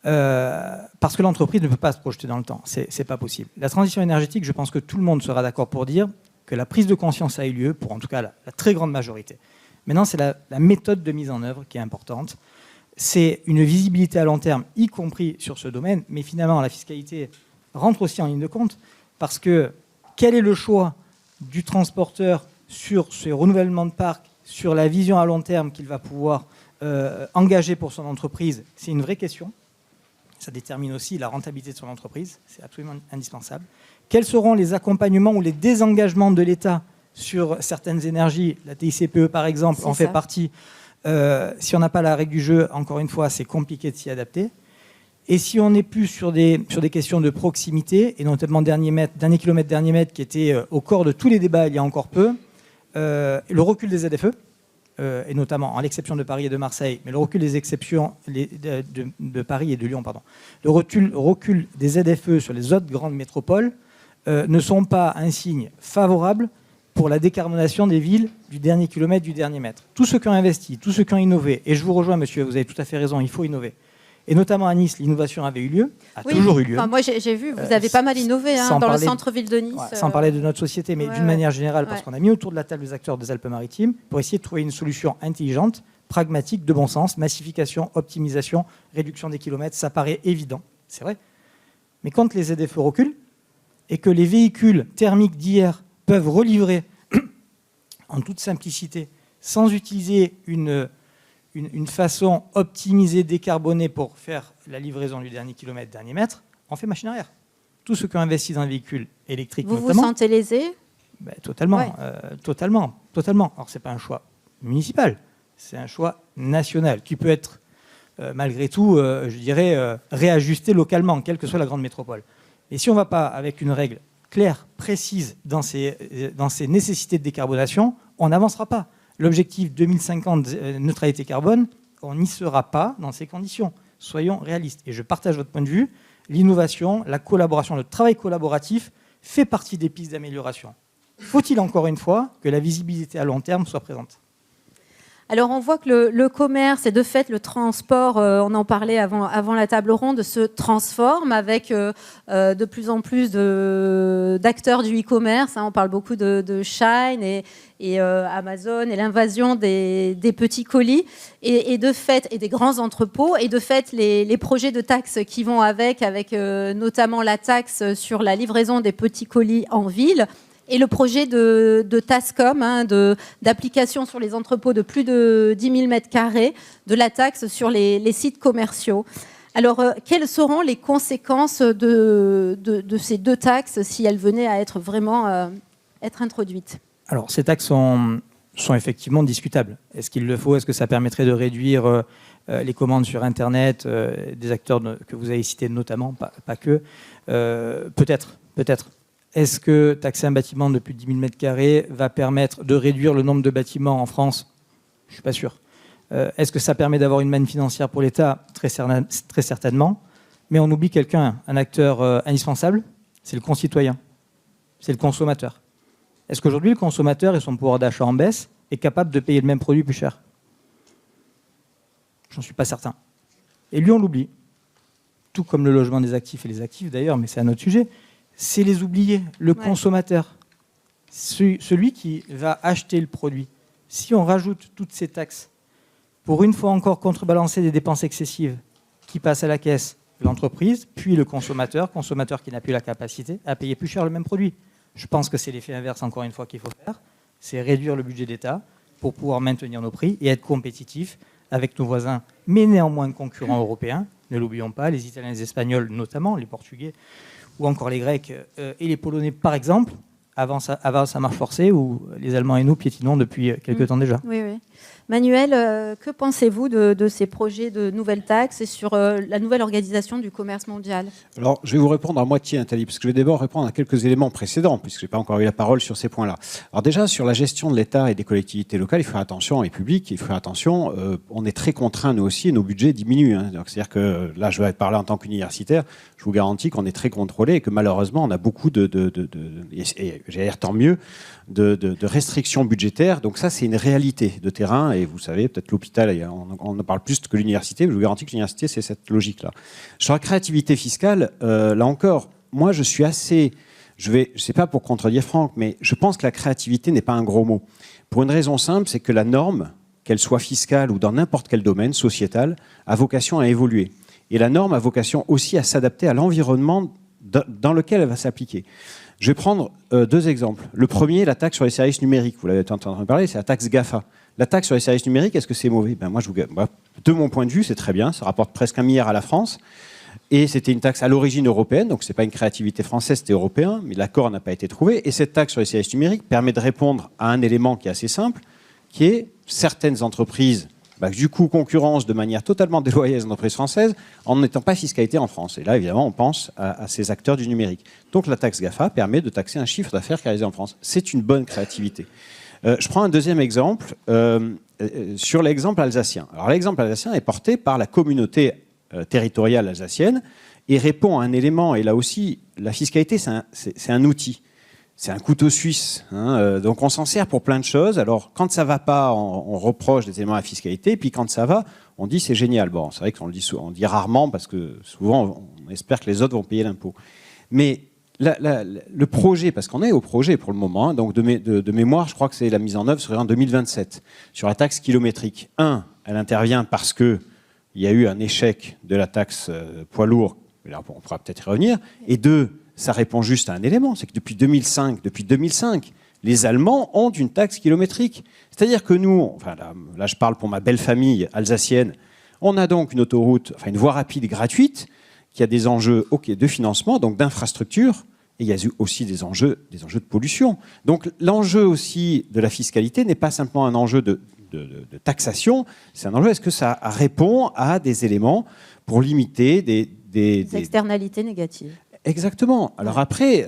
E: parce que l'entreprise ne peut pas se projeter dans le temps. C'est pas possible. La transition énergétique, je pense que tout le monde sera d'accord pour dire que la prise de conscience a eu lieu, pour en tout cas la très grande majorité. Maintenant, c'est la méthode de mise en œuvre qui est importante. C'est une visibilité à long terme, y compris sur ce domaine, mais finalement, la fiscalité rentre aussi en ligne de compte, parce que quel est le choix du transporteur sur ce renouvellement de parc, sur la vision à long terme qu'il va pouvoir engager pour son entreprise? C'est une vraie question. Ça détermine aussi la rentabilité de son entreprise. C'est absolument indispensable. Quels seront les accompagnements ou les désengagements de l'État sur certaines énergies? La TICPE, par exemple, en fait partie. Si on n'a pas la règle du jeu, encore une fois, c'est compliqué de s'y adapter. Et si on n'est plus sur des questions de proximité, et notamment dernier kilomètre, dernier mètre, qui était au corps de tous les débats il y a encore peu, le recul des ZFE, et notamment à l'exception de Paris et de Marseille, mais le recul des exceptions de Paris et de Lyon, le recul des ZFE sur les autres grandes métropoles ne sont pas un signe favorable pour la décarbonation des villes du dernier kilomètre, du dernier mètre. Tous ceux qui ont investi, tous ceux qui ont innové, et je vous rejoins monsieur, vous avez tout à fait raison, il faut innover. Et notamment à Nice, l'innovation avait eu lieu, toujours eu lieu.
B: Enfin, moi, j'ai vu, vous avez pas mal innové dans le centre-ville de Nice.
E: Sans parler de notre société, mais d'une manière générale, parce qu'on a mis autour de la table les acteurs des Alpes-Maritimes pour essayer de trouver une solution intelligente, pragmatique, de bon sens, massification, optimisation, réduction des kilomètres, ça paraît évident, c'est vrai. Mais quand les ZFE reculent et que les véhicules thermiques d'hier peuvent relivrer en toute simplicité, sans utiliser une façon optimisée, décarbonée pour faire la livraison du dernier kilomètre, dernier mètre, on fait machine arrière. Tous ceux qui ont investi dans les véhicules électriques,
B: vous vous sentez lésé?
E: Totalement, totalement. Alors, ce n'est pas un choix municipal, c'est un choix national qui peut être, malgré tout, je dirais, réajusté localement, quelle que soit la grande métropole. Et si on ne va pas avec une règle claire, précise dans ces nécessités de décarbonation, on n'avancera pas. L'objectif 2050 neutralité carbone, on n'y sera pas dans ces conditions. Soyons réalistes. Et je partage votre point de vue. L'innovation, la collaboration, le travail collaboratif fait partie des pistes d'amélioration. Faut-il encore une fois que la visibilité à long terme soit présente ?
B: Alors on voit que le commerce et de fait le transport, on en parlait avant la table ronde, se transforme avec de plus en plus d'acteurs du e-commerce. On parle beaucoup de Shine et Amazon et l'invasion des petits colis et de fait et des grands entrepôts et de fait les projets de taxes qui vont avec notamment la taxe sur la livraison des petits colis en ville. Et le projet de Tascom, d'application sur les entrepôts de plus de 10 000 m², de la taxe sur les sites commerciaux. Alors, quelles seront les conséquences de ces deux taxes si elles venaient à être vraiment être introduites ?
E: Alors, ces taxes sont effectivement discutables. Est-ce qu'il le faut ? Est-ce que ça permettrait de réduire les commandes sur Internet, des acteurs que vous avez cités notamment, pas que ? Peut-être. Est-ce que taxer un bâtiment de plus de 10 000 m² va permettre de réduire le nombre de bâtiments en France ? Je ne suis pas sûr. Est-ce que ça permet d'avoir une manne financière pour l'État ? Très certainement. Mais on oublie quelqu'un, un acteur indispensable, c'est le concitoyen, c'est le consommateur. Est-ce qu'aujourd'hui, le consommateur et son pouvoir d'achat en baisse est capable de payer le même produit plus cher ? J'en suis pas certain. Et lui, on l'oublie. Tout comme le logement des actifs et les actifs d'ailleurs, mais c'est un autre sujet. C'est les oubliés, le consommateur, celui qui va acheter le produit. Si on rajoute toutes ces taxes, pour une fois encore contrebalancer des dépenses excessives qui passent à la caisse, l'entreprise, puis le consommateur qui n'a plus la capacité à payer plus cher le même produit. Je pense que c'est l'effet inverse, encore une fois, qu'il faut faire. C'est réduire le budget d'État pour pouvoir maintenir nos prix et être compétitifs avec nos voisins, mais néanmoins concurrents européens. Ne l'oublions pas, les Italiens et les Espagnols notamment, les Portugais, ou encore les Grecs et les Polonais, par exemple, avant sa marche forcée, où les Allemands et nous piétinons depuis quelques temps déjà.
B: Oui. Manuel, que pensez-vous de ces projets de nouvelles taxes et sur la nouvelle organisation du commerce mondial ?
D: Alors, je vais vous répondre à moitié, Nathalie, parce que je vais d'abord répondre à quelques éléments précédents, puisque je n'ai pas encore eu la parole sur ces points-là. Alors déjà, sur la gestion de l'État et des collectivités locales, il faut faire attention, et publiques, il faut faire attention, on est très contraints, nous aussi, et nos budgets diminuent. C'est-à-dire que, là, je vais parler en tant qu'universitaire, je vous garantis qu'on est très contrôlé et que malheureusement, on a beaucoup et j'allais dire tant mieux, de restrictions budgétaires. Donc ça, c'est une réalité de terrain. Et vous savez, peut-être l'hôpital, on en parle plus que l'université. Je vous garantis que l'université, c'est cette logique-là. Sur la créativité fiscale, là encore, moi, je suis assez... Je ne sais pas pour contredire Franck, mais je pense que la créativité n'est pas un gros mot. Pour une raison simple, c'est que la norme, qu'elle soit fiscale ou dans n'importe quel domaine sociétal, a vocation à évoluer. Et la norme a vocation aussi à s'adapter à l'environnement dans lequel elle va s'appliquer. Je vais prendre deux exemples. Le premier, la taxe sur les services numériques. Vous l'avez entendu parler, c'est la taxe GAFA. La taxe sur les services numériques, est-ce que c'est mauvais ? Moi, de mon point de vue, c'est très bien. Ça rapporte presque 1 milliard à la France. Et c'était une taxe à l'origine européenne, donc ce n'est pas une créativité française, c'était européen, mais l'accord n'a pas été trouvé. Et cette taxe sur les services numériques permet de répondre à un élément qui est assez simple, qui est certaines entreprises du coup concurrence de manière totalement déloyale les entreprises françaises en n'étant pas fiscalité en France. Et là, évidemment, on pense à ces acteurs du numérique. Donc la taxe GAFA permet de taxer un chiffre d'affaires qui est réalisé en France. C'est une bonne créativité. Je prends un deuxième exemple. sur l'exemple alsacien. Alors l'exemple alsacien est porté par la communauté territoriale alsacienne et répond à un élément, et là aussi, la fiscalité, c'est un outil. C'est un couteau suisse, hein, donc on s'en sert pour plein de choses. Alors quand ça va pas, on reproche des éléments à la fiscalité, puis quand ça va, on dit c'est génial. Bon, c'est vrai qu'on le dit, on dit rarement parce que souvent on espère que les autres vont payer l'impôt. Mais le projet, parce qu'on est au projet pour le moment, hein, donc de mémoire, je crois que c'est la mise en œuvre serait en 2027 sur la taxe kilométrique. Elle intervient parce que il y a eu un échec de la taxe poids lourd. Là, on pourra peut-être y revenir. Et 2, ça répond juste à un élément, c'est que depuis 2005, les Allemands ont une taxe kilométrique. C'est-à-dire que nous, enfin là je parle pour ma belle famille alsacienne, on a donc une autoroute, enfin une voie rapide gratuite qui a des enjeux de financement, donc d'infrastructure, et il y a aussi des enjeux de pollution. Donc l'enjeu aussi de la fiscalité n'est pas simplement un enjeu de taxation, c'est un enjeu, est-ce que ça répond à des éléments pour limiter des
B: externalités négatives.
D: Exactement. Alors après,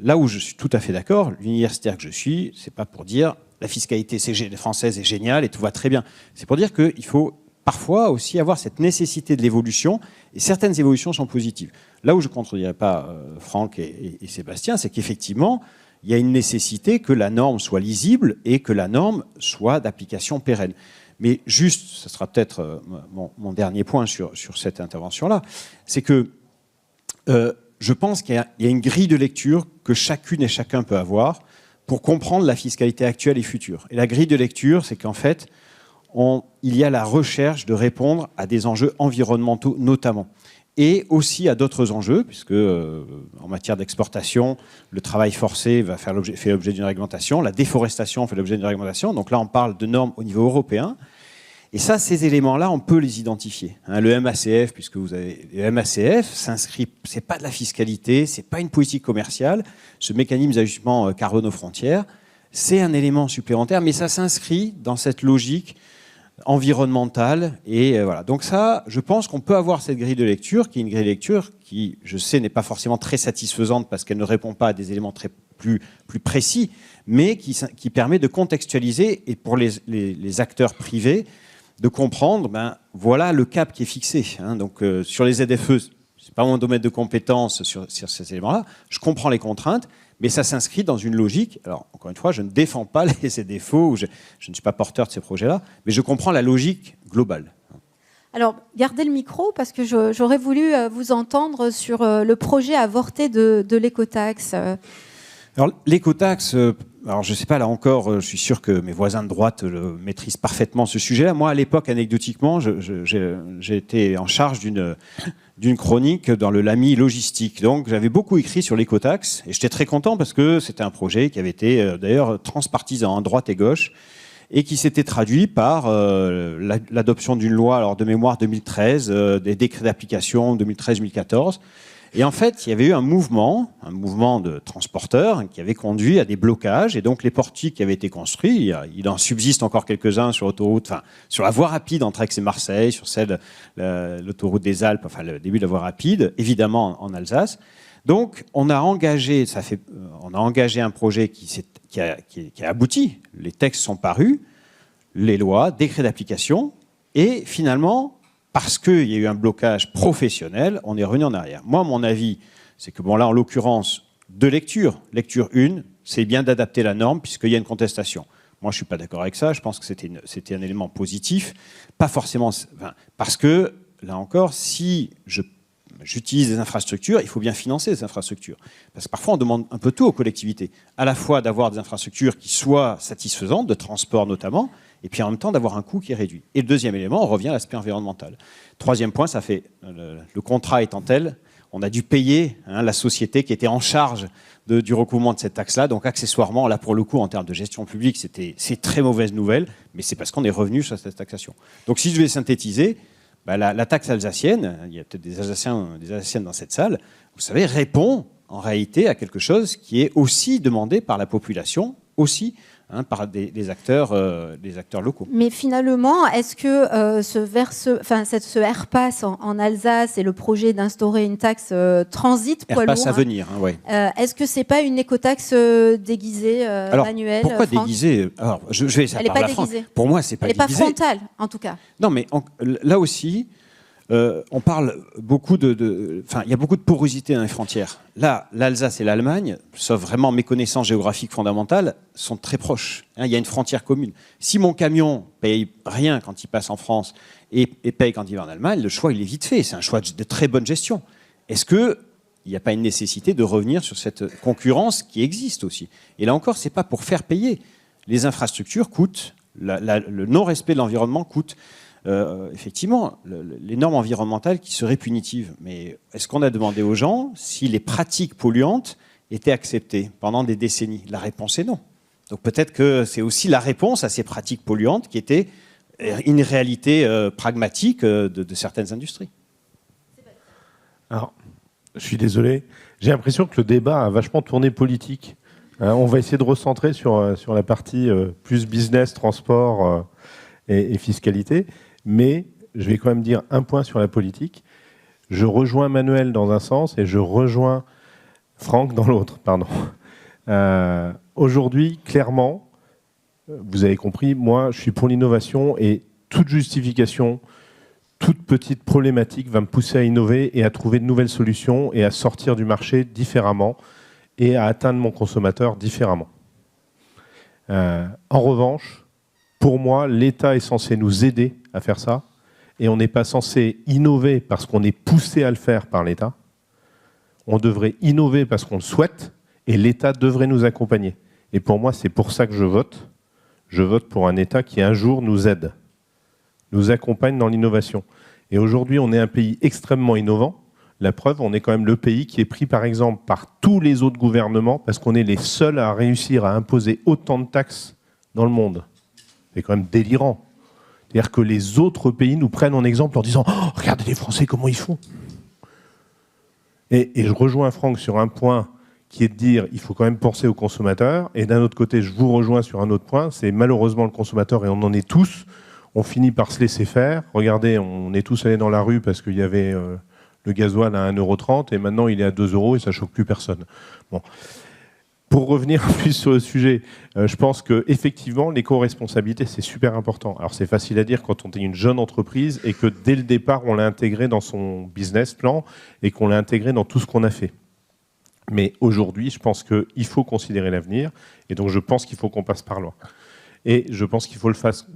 D: là où je suis tout à fait d'accord, l'universitaire que je suis, c'est pas pour dire la fiscalité française est géniale et tout va très bien. C'est pour dire qu'il faut parfois aussi avoir cette nécessité de l'évolution, et certaines évolutions sont positives. Là où je ne contredirais pas Franck et Sébastien, c'est qu'effectivement, il y a une nécessité que la norme soit lisible et que la norme soit d'application pérenne. Mais juste, ce sera peut-être mon dernier point sur cette intervention-là, c'est que je pense qu'il y a une grille de lecture que chacune et chacun peut avoir pour comprendre la fiscalité actuelle et future. Et la grille de lecture, c'est qu'en fait, il y a la recherche de répondre à des enjeux environnementaux notamment, et aussi à d'autres enjeux, puisque en matière d'exportation, le travail forcé fait l'objet d'une réglementation, la déforestation fait l'objet d'une réglementation, donc là on parle de normes au niveau européen. Et ça, ces éléments-là, on peut les identifier. Le MACF, puisque vous avez le MACF, s'inscrit, c'est pas de la fiscalité, c'est pas une politique commerciale. Ce mécanisme d'ajustement carbone aux frontières, c'est un élément supplémentaire, mais ça s'inscrit dans cette logique environnementale. Et voilà. Donc ça, je pense qu'on peut avoir cette grille de lecture, qui est une grille de lecture qui, je sais, n'est pas forcément très satisfaisante parce qu'elle ne répond pas à des éléments plus précis, mais qui permet de contextualiser et pour les acteurs privés, de comprendre, voilà le cap qui est fixé. Hein. Donc sur les ZFE, c'est pas mon domaine de compétence sur ces éléments-là. Je comprends les contraintes, mais ça s'inscrit dans une logique. Alors encore une fois, je ne défends pas les ZFE, ou je ne suis pas porteur de ces projets-là, mais je comprends la logique globale.
B: Alors, gardez le micro parce que j'aurais voulu vous entendre sur le projet avorté de l'écotaxe.
D: Alors l'écotaxe. Alors, je ne sais pas, là encore, je suis sûr que mes voisins de droite maîtrisent parfaitement ce sujet-là. Moi, à l'époque, anecdotiquement, j'ai été en charge d'une chronique dans le LAMI logistique. Donc, j'avais beaucoup écrit sur l'écotaxe et j'étais très content parce que c'était un projet qui avait été d'ailleurs transpartisan, droite et gauche, et qui s'était traduit par l'adoption d'une loi, alors de mémoire 2013, des décrets d'application 2013-2014. Et en fait, il y avait eu un mouvement de transporteurs qui avait conduit à des blocages. Et donc, les portiques qui avaient été construits, il en subsiste encore quelques-uns sur l'autoroute, enfin, sur la voie rapide entre Aix et Marseille, sur l'autoroute des Alpes, enfin, le début de la voie rapide, évidemment en Alsace. Donc, on a engagé un projet qui a abouti. Les textes sont parus, les lois, décrets d'application, et finalement, parce qu'il y a eu un blocage professionnel, on est revenu en arrière. Moi, mon avis, c'est que, là, en l'occurrence, deux lectures. Lecture 1, c'est bien d'adapter la norme puisqu'il y a une contestation. Moi, je ne suis pas d'accord avec ça. Je pense que c'était un élément positif. Pas forcément... parce que, là encore, si j'utilise des infrastructures, il faut bien financer ces infrastructures. Parce que parfois, on demande un peu tout aux collectivités. À la fois d'avoir des infrastructures qui soient satisfaisantes, de transport notamment, et puis en même temps d'avoir un coût qui est réduit. Et le deuxième élément, on revient à l'aspect environnemental. Troisième point, ça fait le contrat étant tel, on a dû payer la société qui était en charge du recouvrement de cette taxe-là. Donc accessoirement, là pour le coup, en termes de gestion publique, c'est très mauvaise nouvelle, mais c'est parce qu'on est revenu sur cette taxation. Donc si je vais synthétiser, la taxe alsacienne, il y a peut-être des Alsaciennes dans cette salle, vous savez, répond en réalité à quelque chose qui est aussi demandé par la population, aussi par des acteurs locaux.
B: Mais finalement, est-ce que ce AirPass en Alsace et le projet d'instaurer une taxe transit poids lourd,
D: AirPass à venir, ouais.
B: Est-ce que c'est pas une écotaxe déguisée, Manuel?
D: Pourquoi
B: Franck
D: déguisée? Alors, je vais ça
B: Elle n'est
D: par
B: pas
D: la France.
B: déguisée.
D: Pour moi, c'est pas
B: Elle n'est pas
D: déguisé.
B: frontale, en tout cas.
D: Non, mais là aussi, on parle beaucoup il y a beaucoup de porosité dans les frontières. Là, l'Alsace et l'Allemagne, sauf vraiment méconnaissance géographique fondamentale, sont très proches. Il y a une frontière commune. Si mon camion paye rien quand il passe en France et paye quand il va en Allemagne, le choix, il est vite fait. C'est un choix de très bonne gestion. Est-ce qu'il n'y a pas une nécessité de revenir sur cette concurrence qui existe aussi? Et là encore, ce n'est pas pour faire payer. Les infrastructures coûtent, le non-respect de l'environnement coûte. Effectivement, les normes environnementales qui seraient punitives. Mais est-ce qu'on a demandé aux gens si les pratiques polluantes étaient acceptées pendant des décennies? La réponse est non. Donc peut-être que c'est aussi la réponse à ces pratiques polluantes qui était une réalité pragmatique de certaines industries.
C: Alors, je suis désolé. J'ai l'impression que le débat a vachement tourné politique. On va essayer de recentrer sur la partie plus business, transport et fiscalité. Mais je vais quand même dire un point sur la politique. Je rejoins Manuel dans un sens et je rejoins Franck dans l'autre. Pardon. Aujourd'hui, clairement, vous avez compris, moi, je suis pour l'innovation et toute justification, toute petite problématique va me pousser à innover et à trouver de nouvelles solutions et à sortir du marché différemment et à atteindre mon consommateur différemment. En revanche, pour moi, l'État est censé nous aider à faire ça et on n'est pas censé innover parce qu'on est poussé à le faire par l'État. On devrait innover parce qu'on le souhaite et l'État devrait nous accompagner. Et pour moi, c'est pour ça que je vote. Je vote pour un État qui un jour nous aide, nous accompagne dans l'innovation. Et aujourd'hui, on est un pays extrêmement innovant. La preuve, on est quand même le pays qui est pris, par exemple, par tous les autres gouvernements parce qu'on est les seuls à réussir à imposer autant de taxes dans le monde. C'est quand même délirant. C'est-à-dire que les autres pays nous prennent en exemple en disant « Oh, regardez les Français, comment ils font !» Et je rejoins Franck sur un point qui est de dire il faut quand même penser aux consommateurs. Et d'un autre côté, je vous rejoins sur un autre point, c'est malheureusement le consommateur, et on en est tous, on finit par se laisser faire. Regardez, on est tous allés dans la rue parce qu'il y avait le gasoil à 1,30 € et maintenant il est à 2 € et ça ne choque plus personne. Bon. Pour revenir plus sur le sujet, je pense qu'effectivement, l'éco-responsabilité, c'est super important. Alors, c'est facile à dire quand on est une jeune entreprise et que dès le départ, on l'a intégré dans son business plan et qu'on l'a intégré dans tout ce qu'on a fait. Mais aujourd'hui, je pense qu'il faut considérer l'avenir et donc je pense qu'il faut qu'on passe par là. Et je pense qu'il faut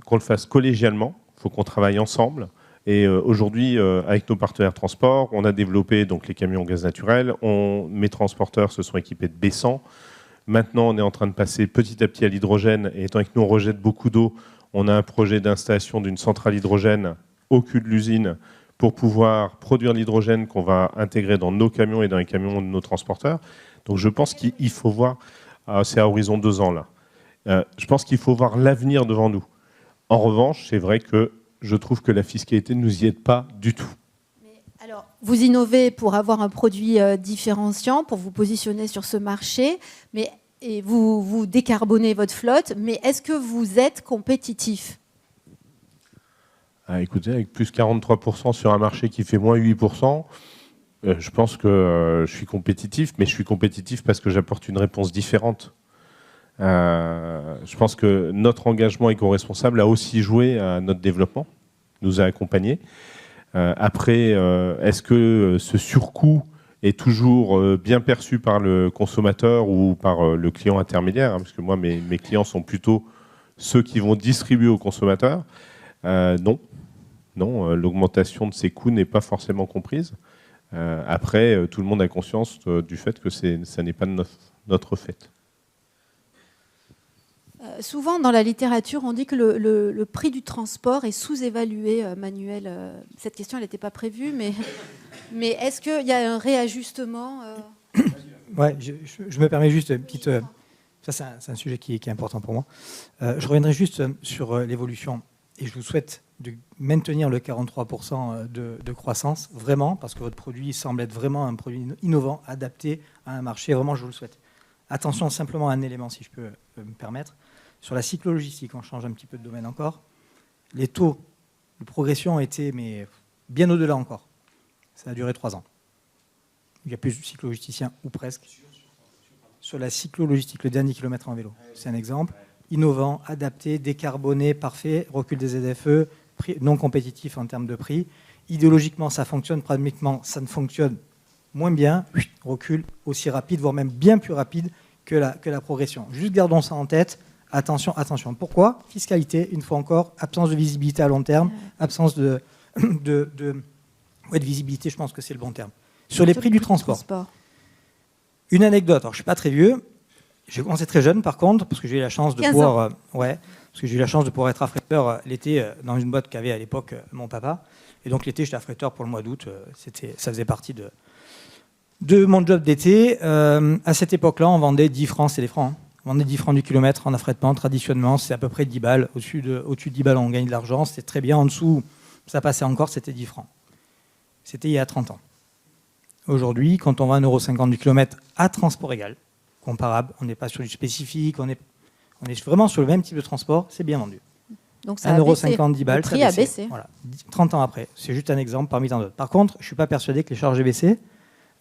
C: qu'on le fasse collégialement, il faut qu'on travaille ensemble. Et aujourd'hui, avec nos partenaires transport, on a développé donc, les camions gaz naturel, mes transporteurs se sont équipés de B100. Maintenant, on est en train de passer petit à petit à l'hydrogène. Et étant donné que nous, on rejette beaucoup d'eau, on a un projet d'installation d'une centrale hydrogène au cul de l'usine pour pouvoir produire l'hydrogène qu'on va intégrer dans nos camions et dans les camions de nos transporteurs. Donc je pense qu'il faut voir, c'est à horizon 2 ans là, je pense qu'il faut voir l'avenir devant nous. En revanche, c'est vrai que je trouve que la fiscalité ne nous y aide pas du tout.
B: Alors, vous innovez pour avoir un produit différenciant, pour vous positionner sur ce marché, et vous décarbonez votre flotte, mais est-ce que vous êtes compétitif ?
C: Écoutez, avec plus 43% sur un marché qui fait moins 8%, je pense que je suis compétitif, mais je suis compétitif parce que j'apporte une réponse différente. Je pense que notre engagement éco-responsable a aussi joué à notre développement, nous a accompagnés. Après, est-ce que ce surcoût est toujours bien perçu par le consommateur ou par le client intermédiaire, parce que moi, mes clients sont plutôt ceux qui vont distribuer aux consommateurs. Non, l'augmentation de ces coûts n'est pas forcément comprise. Après, tout le monde a conscience du fait que ça n'est pas notre fait.
B: Souvent, dans la littérature, on dit que le prix du transport est sous-évalué, Manuel. Cette question, elle n'était pas prévue, mais est-ce qu'il y a un réajustement
E: Ouais, je me permets juste une petite... ça, c'est un sujet qui est important pour moi. Je reviendrai juste sur l'évolution. Et je vous souhaite de maintenir le 43% de croissance, vraiment, parce que votre produit semble être vraiment un produit innovant, adapté à un marché. Vraiment, je vous le souhaite. Attention simplement à un élément, si je peux me permettre. Sur la cyclo-logistique, on change un petit peu de domaine encore. Les taux de progression ont été bien au-delà encore. Ça a duré 3 ans. Il n'y a plus de cyclo-logisticiens, ou presque. Sur la cyclo-logistique, le dernier kilomètre en vélo, c'est un exemple. Innovant, adapté, décarboné, parfait, recul des ZFE, prix non compétitif en termes de prix. Idéologiquement, ça fonctionne, pratiquement, ça ne fonctionne moins bien. Recul aussi rapide, voire même bien plus rapide que la progression. Juste gardons ça en tête. Attention, attention. Pourquoi ? Fiscalité, une fois encore, absence de visibilité à long terme, absence de visibilité, je pense que c'est le bon terme. Sur les prix du transport. Une anecdote, alors je ne suis pas très vieux, j'ai commencé très jeune par contre, parce que j'ai eu la chance de pouvoir être affréteur l'été dans une boîte qu'avait à l'époque mon papa. Et donc l'été, j'étais affréteur pour le mois d'août, ça faisait partie de mon job d'été. À cette époque-là, on vendait 10 francs, c'est des francs. On vendait 10 francs du kilomètre en affrètement. Traditionnellement, c'est à peu près 10 balles. Au-dessus de 10 balles, on gagne de l'argent. C'était très bien. En dessous, ça passait encore, c'était 10 francs. C'était il y a 30 ans. Aujourd'hui, quand on vend 1,50 € du kilomètre à transport égal, comparable, on n'est pas sur du spécifique, on est vraiment sur le même type de transport, c'est bien vendu.
B: Donc ça
E: 1,50 €, 10 balles,
B: le prix
E: ça
B: a baissé.
E: Voilà, 30 ans après. C'est juste un exemple parmi tant d'autres. Par contre, je ne suis pas persuadé que les charges aient baissé.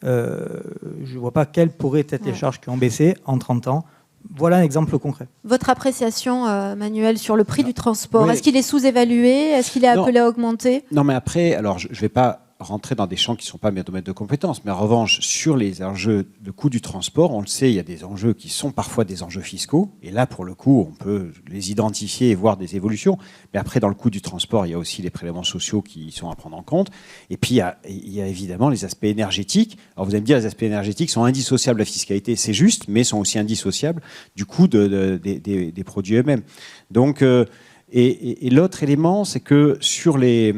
E: Je ne vois pas quelles pourraient être les charges qui ont baissé en 30 ans. Voilà un exemple concret.
B: Votre appréciation, Manuel, sur le prix du transport,
D: Oui.
B: est-ce qu'il est sous-évalué ? Est-ce qu'il est appelé à augmenter ?
D: Non, mais après, alors je ne vais pas rentrer dans des champs qui ne sont pas mes domaines de compétences, mais en revanche, sur les enjeux de coût du transport, on le sait, il y a des enjeux qui sont parfois des enjeux fiscaux, et là, pour le coup, on peut les identifier et voir des évolutions, mais après, dans le coût du transport, il y a aussi les prélèvements sociaux qui sont à prendre en compte, et puis il y a évidemment les aspects énergétiques. Alors vous allez me dire, les aspects énergétiques sont indissociables de la fiscalité, c'est juste, mais sont aussi indissociables du coût des produits eux-mêmes. Donc, et l'autre élément, c'est que sur les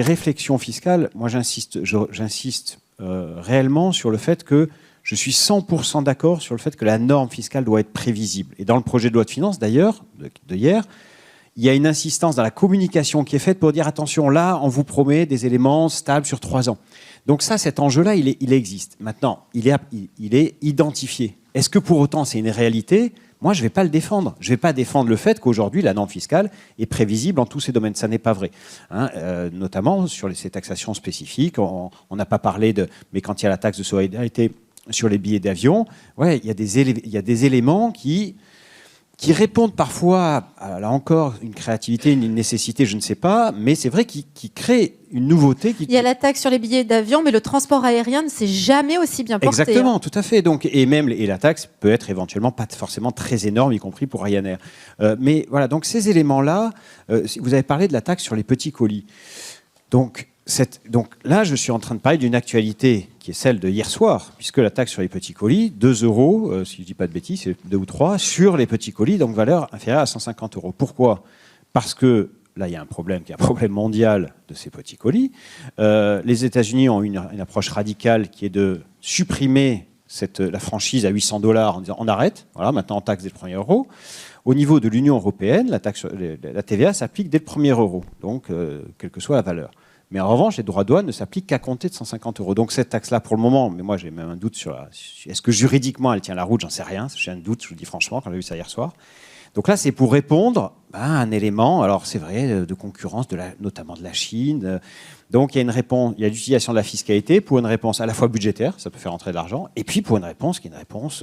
D: réflexions fiscales, moi j'insiste réellement sur le fait que je suis 100% d'accord sur le fait que la norme fiscale doit être prévisible. Et dans le projet de loi de finances, d'ailleurs, de hier, il y a une insistance dans la communication qui est faite pour dire attention, là, on vous promet des éléments stables sur 3 ans. Donc ça, cet enjeu-là, il existe. Maintenant, il est identifié. Est-ce que pour autant c'est une réalité ? Moi, je ne vais pas le défendre. Je ne vais pas défendre le fait qu'aujourd'hui, la norme fiscale est prévisible en tous ces domaines. Ça n'est pas vrai. Notamment sur ces taxations spécifiques. On n'a pas parlé mais quand il y a la taxe de solidarité sur les billets d'avion, ouais, il y a des éléments qui répondent parfois à, là encore, une créativité, une nécessité, je ne sais pas, mais c'est vrai qui crée une nouveauté. Il
B: y a la taxe sur les billets d'avion, mais le transport aérien ne s'est jamais aussi bien porté.
D: Exactement, tout à fait. Donc, et la taxe peut être éventuellement pas forcément très énorme, y compris pour Ryanair. Mais voilà, donc ces éléments-là, vous avez parlé de la taxe sur les petits colis. Donc là, je suis en train de parler d'une actualité qui est celle de hier soir, puisque la taxe sur les petits colis, 2 €, si je ne dis pas de bêtises, c'est 2 ou 3, sur les petits colis, donc valeur inférieure à 150 €. Pourquoi ? Parce que là, il y a un problème qui est un problème mondial de ces petits colis. Les États-Unis ont une approche radicale qui est de supprimer la franchise à 800 $ en disant on arrête, voilà, maintenant on taxe dès le premier euro. Au niveau de l'Union européenne, la TVA s'applique dès le premier euro, donc quelle que soit la valeur. Mais en revanche, les droits de douane ne s'appliquent qu'à compter de 150 €. Donc cette taxe-là, pour le moment, mais moi j'ai même un doute sur est-ce que juridiquement elle tient la route, j'en sais rien. J'ai un doute, je vous le dis franchement, quand j'ai vu ça hier soir. Donc là, c'est pour répondre à un élément, alors c'est vrai, de concurrence, notamment de la Chine. Donc il y a une réponse, il y a l'utilisation de la fiscalité pour une réponse à la fois budgétaire, ça peut faire entrer de l'argent, et puis pour une réponse qui est une réponse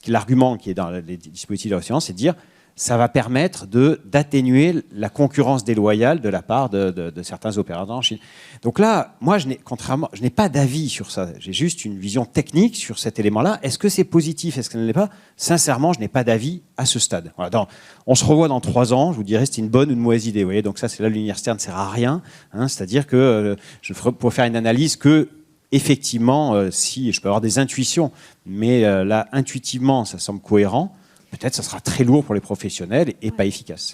D: l'argument qui est dans les dispositifs de la science, c'est de dire ça va permettre d'atténuer la concurrence déloyale de la part de certains opérateurs en Chine. Donc là, moi, je n'ai pas d'avis sur ça. J'ai juste une vision technique sur cet élément-là. Est-ce que c'est positif ? Est-ce que ce n'est pas ? Sincèrement, je n'ai pas d'avis à ce stade. Voilà, on se revoit dans 3 ans. Je vous dirai si c'est une bonne ou une mauvaise idée. Vous voyez, donc ça, c'est là l'universitaire ne sert à rien. C'est-à-dire que je pourrais faire une analyse que effectivement, si je peux avoir des intuitions, mais là, intuitivement, ça semble cohérent. Peut-être que ça sera très lourd pour les professionnels et pas efficace.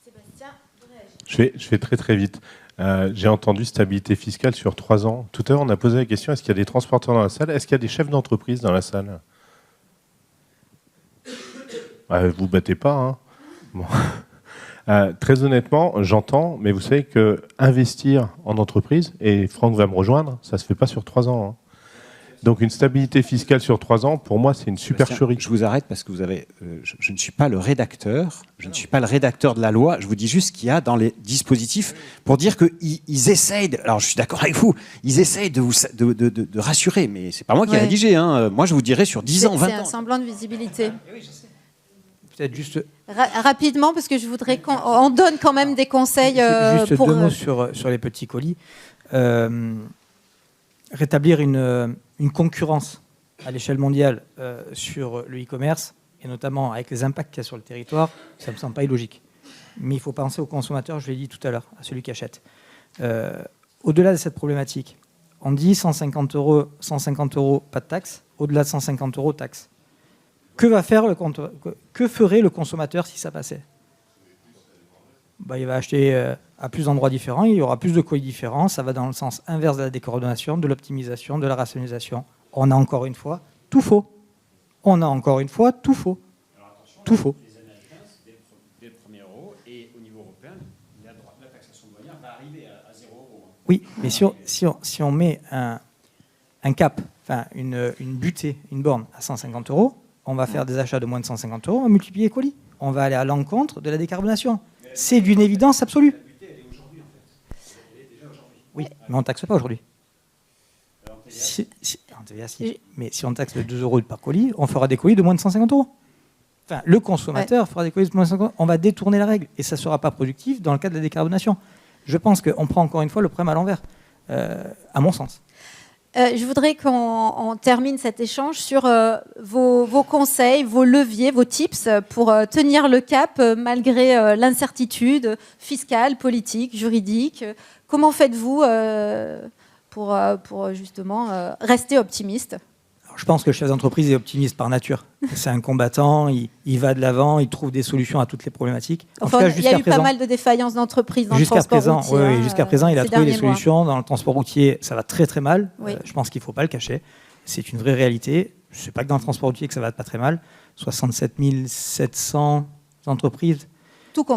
B: Sébastien,
C: je fais très très vite. J'ai entendu stabilité fiscale sur 3 ans. Tout à l'heure, on a posé la question, est-ce qu'il y a des transporteurs dans la salle ? Est-ce qu'il y a des chefs d'entreprise dans la salle ? Vous battez pas, hein ? Bon. Très honnêtement, j'entends, mais vous savez qu'investir en entreprise, et Franck va me rejoindre, ça ne se fait pas sur 3 ans. Hein. Donc une stabilité fiscale sur 3 ans, pour moi, c'est une supercherie.
D: Je vous arrête parce que vous avez. Je ne suis pas le rédacteur. Je ne suis pas le rédacteur de la loi. Je vous dis juste ce qu'il y a dans les dispositifs pour dire qu'ils essayent. Alors je suis d'accord avec vous. Ils essayent de rassurer, mais c'est pas moi qui ai rédigé. Hein. Moi, je vous dirais sur 10 ans, 20 ans.
B: C'est un semblant de visibilité.
E: Oui, je sais. Peut-être juste.
B: Rapidement, parce que je voudrais qu'on donne quand même des conseils.
E: Juste
B: pour
E: 2 mots sur les petits colis. Rétablir une concurrence à l'échelle mondiale sur le e-commerce, et notamment avec les impacts qu'il y a sur le territoire, ça ne me semble pas illogique. Mais il faut penser au consommateur, je l'ai dit tout à l'heure, à celui qui achète. Au-delà de cette problématique, on dit 150 €, pas de taxe, au-delà de 150 €, taxe. Que ferait le consommateur si ça passait ? Il va acheter à plus d'endroits différents, il y aura plus de colis différents, ça va dans le sens inverse de la décoordination, de l'optimisation, de la rationalisation. On a encore une fois tout faux. On a encore une fois tout faux. Tout faux.
D: Les Américains, dès le 1er euro, et au niveau européen, la taxation douanière va arriver à 0 €.
E: Oui, mais si on met un cap, enfin une butée, une borne à 150 €, on va faire des achats de moins de 150 €, on va multiplier les colis. On va aller à l'encontre de la décarbonation. C'est d'une évidence absolue. Oui, mais on ne taxe pas aujourd'hui. Mais si on taxe de 2 € par colis, on fera des colis de moins de 150 €. Enfin, le consommateur fera des colis de moins de 150 €. On va détourner la règle et ça ne sera pas productif dans le cadre de la décarbonation. Je pense qu'on prend encore une fois le problème à l'envers, à mon sens.
B: Je voudrais qu'on termine cet échange sur vos conseils, vos leviers, vos tips pour tenir le cap malgré l'incertitude fiscale, politique, juridique. Comment faites-vous pour justement rester optimiste ?
E: Alors, je pense que le chef d'entreprise est optimiste par nature. C'est un combattant, il va de l'avant, il trouve des solutions à toutes les problématiques.
B: Enfin, il y a eu pas mal de défaillances d'entreprises dans le transport routier.
E: Oui, jusqu'à présent, il a trouvé des solutions. Dans le transport routier, ça va très très mal. Oui. Je pense qu'il ne faut pas le cacher. C'est une vraie réalité. Je ne sais pas que dans le transport routier que ça va pas très mal. 67 700 entreprises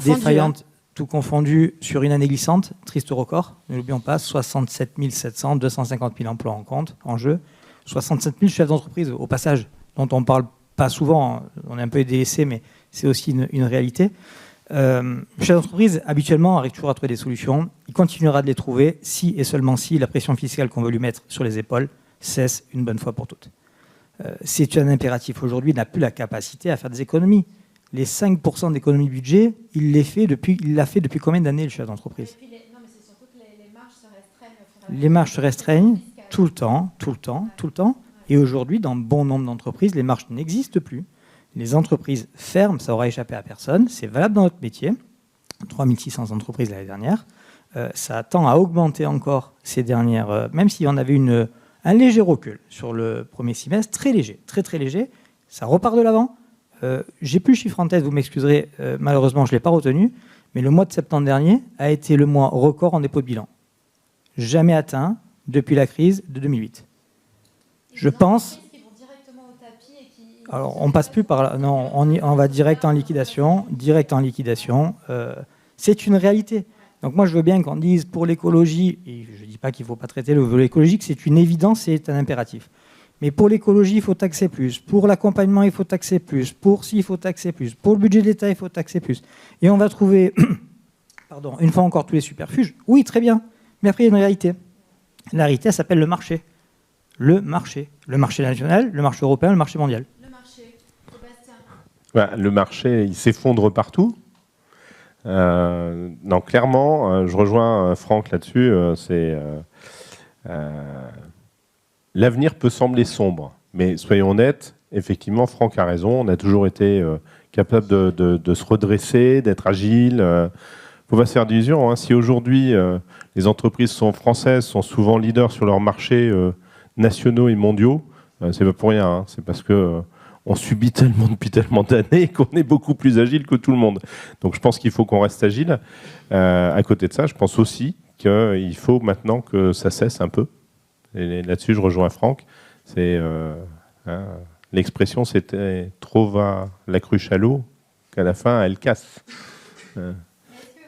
E: défaillantes, tout confondu sur une année glissante. Triste record, ne l'oublions pas. 67 700, 250 000 emplois en jeu. 67 000 chefs d'entreprise, au passage, dont on ne parle pas souvent, on est un peu délaissé, mais c'est aussi une réalité. Le chef d'entreprise, habituellement, arrive toujours à trouver des solutions. Il continuera de les trouver si et seulement si la pression fiscale qu'on veut lui mettre sur les épaules cesse une bonne fois pour toutes. C'est un impératif. Aujourd'hui, il n'a plus la capacité à faire des économies. Les 5% d'économie de budget, il l'a fait depuis combien d'années, le chef d'entreprise ?
B: Non, mais c'est surtout que les marges se restreignent.
E: Les marges se restreignent tout le temps. Et aujourd'hui, dans bon nombre d'entreprises, les marges n'existent plus. Les entreprises ferment, ça aura échappé à personne. C'est valable dans notre métier. 3600 entreprises l'année dernière. Ça tend à augmenter encore ces dernières... même s'il y en avait un léger recul sur le premier semestre, très léger, très léger, ça repart de l'avant. J'ai plus le chiffre en tête, vous m'excuserez, malheureusement je ne l'ai pas retenu, mais le mois de septembre dernier a été le mois record en dépôt de bilan. Jamais atteint depuis la crise de 2008. Je pense... Alors, on passe plus par là. Non, on va direct en liquidation. C'est une réalité. Donc moi, je veux bien qu'on dise pour l'écologie, et je ne dis pas qu'il ne faut pas traiter le volet écologique, c'est une évidence, c'est un impératif. Mais pour l'écologie, il faut taxer plus. Pour l'accompagnement, il faut taxer plus. Pour ci, il faut taxer plus. Pour le budget de l'État, il faut taxer plus. Et on va trouver, une fois encore, tous les superfuges. Oui, très bien. Mais après, il y a une réalité. La réalité, elle s'appelle le marché. Le marché national, le marché européen, le marché mondial.
B: Le marché,
C: Sébastien. Le marché, il s'effondre partout. Non, clairement, je rejoins Franck là-dessus. L'avenir peut sembler sombre, mais soyons honnêtes, effectivement, Franck a raison. On a toujours été capable de se redresser, d'être agile. Il ne faut pas se faire d'illusions. Si aujourd'hui, les entreprises françaises sont souvent leaders sur leurs marchés nationaux et mondiaux, c'est pas pour rien. C'est parce que on subit tellement depuis tellement d'années qu'on est beaucoup plus agile que tout le monde. Donc je pense qu'il faut qu'on reste agile. À côté de ça, je pense aussi qu'il faut maintenant que ça cesse un peu. Et là-dessus, je rejoins Franck. L'expression, c'était « trop va la cruche à l'eau qu'à la fin, elle casse ».
B: Mais...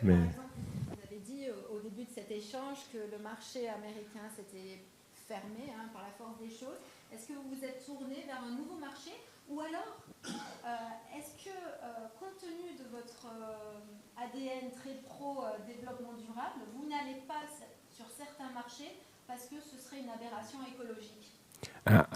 B: Par exemple, vous avez dit au début de cet échange que le marché américain s'était fermé par la force des choses. Est-ce que vous vous êtes tourné vers un nouveau marché? Ou alors, est-ce que, compte tenu de votre ADN très pro-développement durable, vous n'allez pas sur certains marchés parce que ce serait une aberration écologique?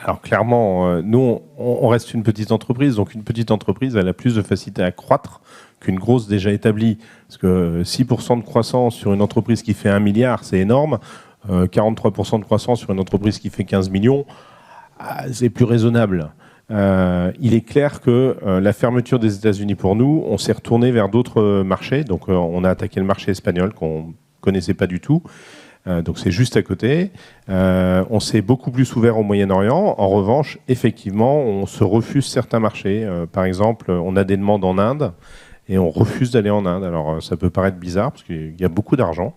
C: Alors clairement, nous, on reste une petite entreprise, donc une petite entreprise, elle a plus de facilité à croître qu'une grosse déjà établie. Parce que 6% de croissance sur une entreprise qui fait 1 milliard, c'est énorme. 43% de croissance sur une entreprise qui fait 15 millions, c'est plus raisonnable. Il est clair que la fermeture des États-Unis pour nous, on s'est retourné vers d'autres marchés. Donc on a attaqué le marché espagnol qu'on ne connaissait pas du tout. Donc c'est juste à côté. On s'est beaucoup plus ouvert au Moyen-Orient. En revanche, effectivement, on se refuse certains marchés. Par exemple, on a des demandes en Inde et on refuse d'aller en Inde. Alors ça peut paraître bizarre parce qu'il y a beaucoup d'argent.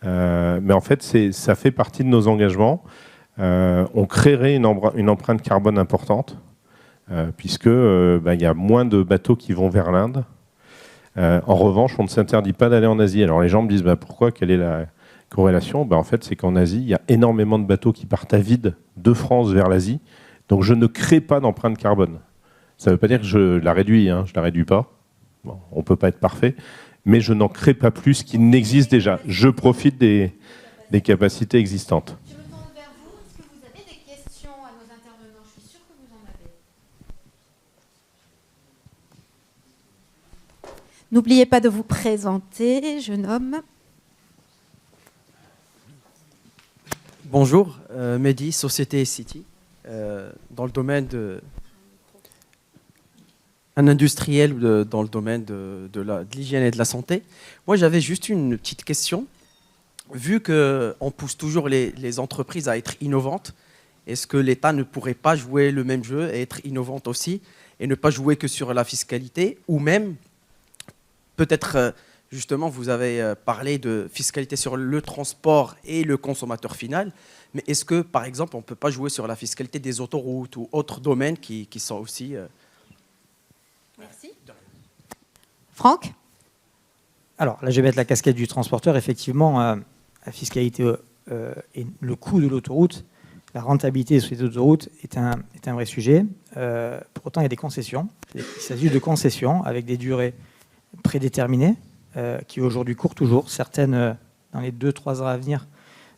C: Mais en fait, ça fait partie de nos engagements. On créerait une empreinte carbone importante puisque il y a moins de bateaux qui vont vers l'Inde. En revanche, on ne s'interdit pas d'aller en Asie. Alors les gens me disent pourquoi, quelle est la corrélation? En fait, c'est qu'en Asie, il y a énormément de bateaux qui partent à vide de France vers l'Asie. Donc, je ne crée pas d'empreinte carbone. Ça ne veut pas dire que je la réduis, je ne la réduis pas. Bon, on ne peut pas être parfait. Mais je n'en crée pas plus qu'il n'existe déjà. Je profite des capacités existantes.
B: Je me tourne vers vous. Est-ce que vous avez des questions à nos intervenants? Je suis sûre que vous en avez. N'oubliez pas de vous présenter, jeune homme.
F: Bonjour, Mehdi, Société City, dans le domaine un industriel dans le domaine de l'hygiène et de la santé. Moi, j'avais juste une petite question. Vu qu'on pousse toujours les entreprises à être innovantes, est-ce que l'État ne pourrait pas jouer le même jeu et être innovante aussi et ne pas jouer que sur la fiscalité? Ou même, peut-être, justement, vous avez parlé de fiscalité sur le transport et le consommateur final, mais est-ce que, par exemple, on ne peut pas jouer sur la fiscalité des autoroutes ou autres domaines qui sont aussi...
B: Merci. Franck?
E: Alors là, je vais mettre la casquette du transporteur. Effectivement, la fiscalité et le coût de l'autoroute, la rentabilité de ces autoroutes est un vrai sujet. Pour autant, il y a des concessions. Il s'agit de concessions avec des durées prédéterminées qui aujourd'hui courent toujours. Certaines, dans les 2-3 ans à venir,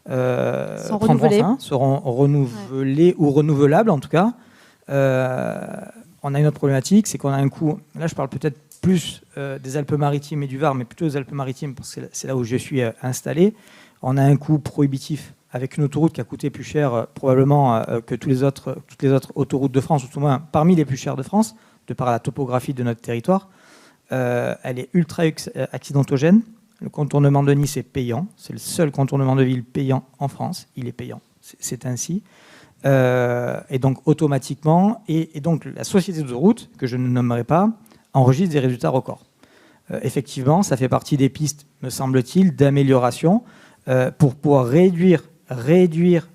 E: seront renouvelées ou renouvelables en tout cas. On a une autre problématique, c'est qu'on a un coût, là je parle peut-être plus des Alpes-Maritimes et du Var, mais plutôt des Alpes-Maritimes parce que c'est là où je suis installé. On a un coût prohibitif avec une autoroute qui a coûté plus cher probablement que toutes les autres autoroutes de France, ou tout au moins parmi les plus chères de France, de par la topographie de notre territoire. Elle est ultra accidentogène. Le contournement de Nice est payant. C'est le seul contournement de ville payant en France. Il est payant. C'est ainsi. Et donc automatiquement, et donc la société d'autoroute, que je ne nommerai pas, enregistre des résultats records. Effectivement, ça fait partie des pistes, me semble-t-il, d'amélioration pour pouvoir réduire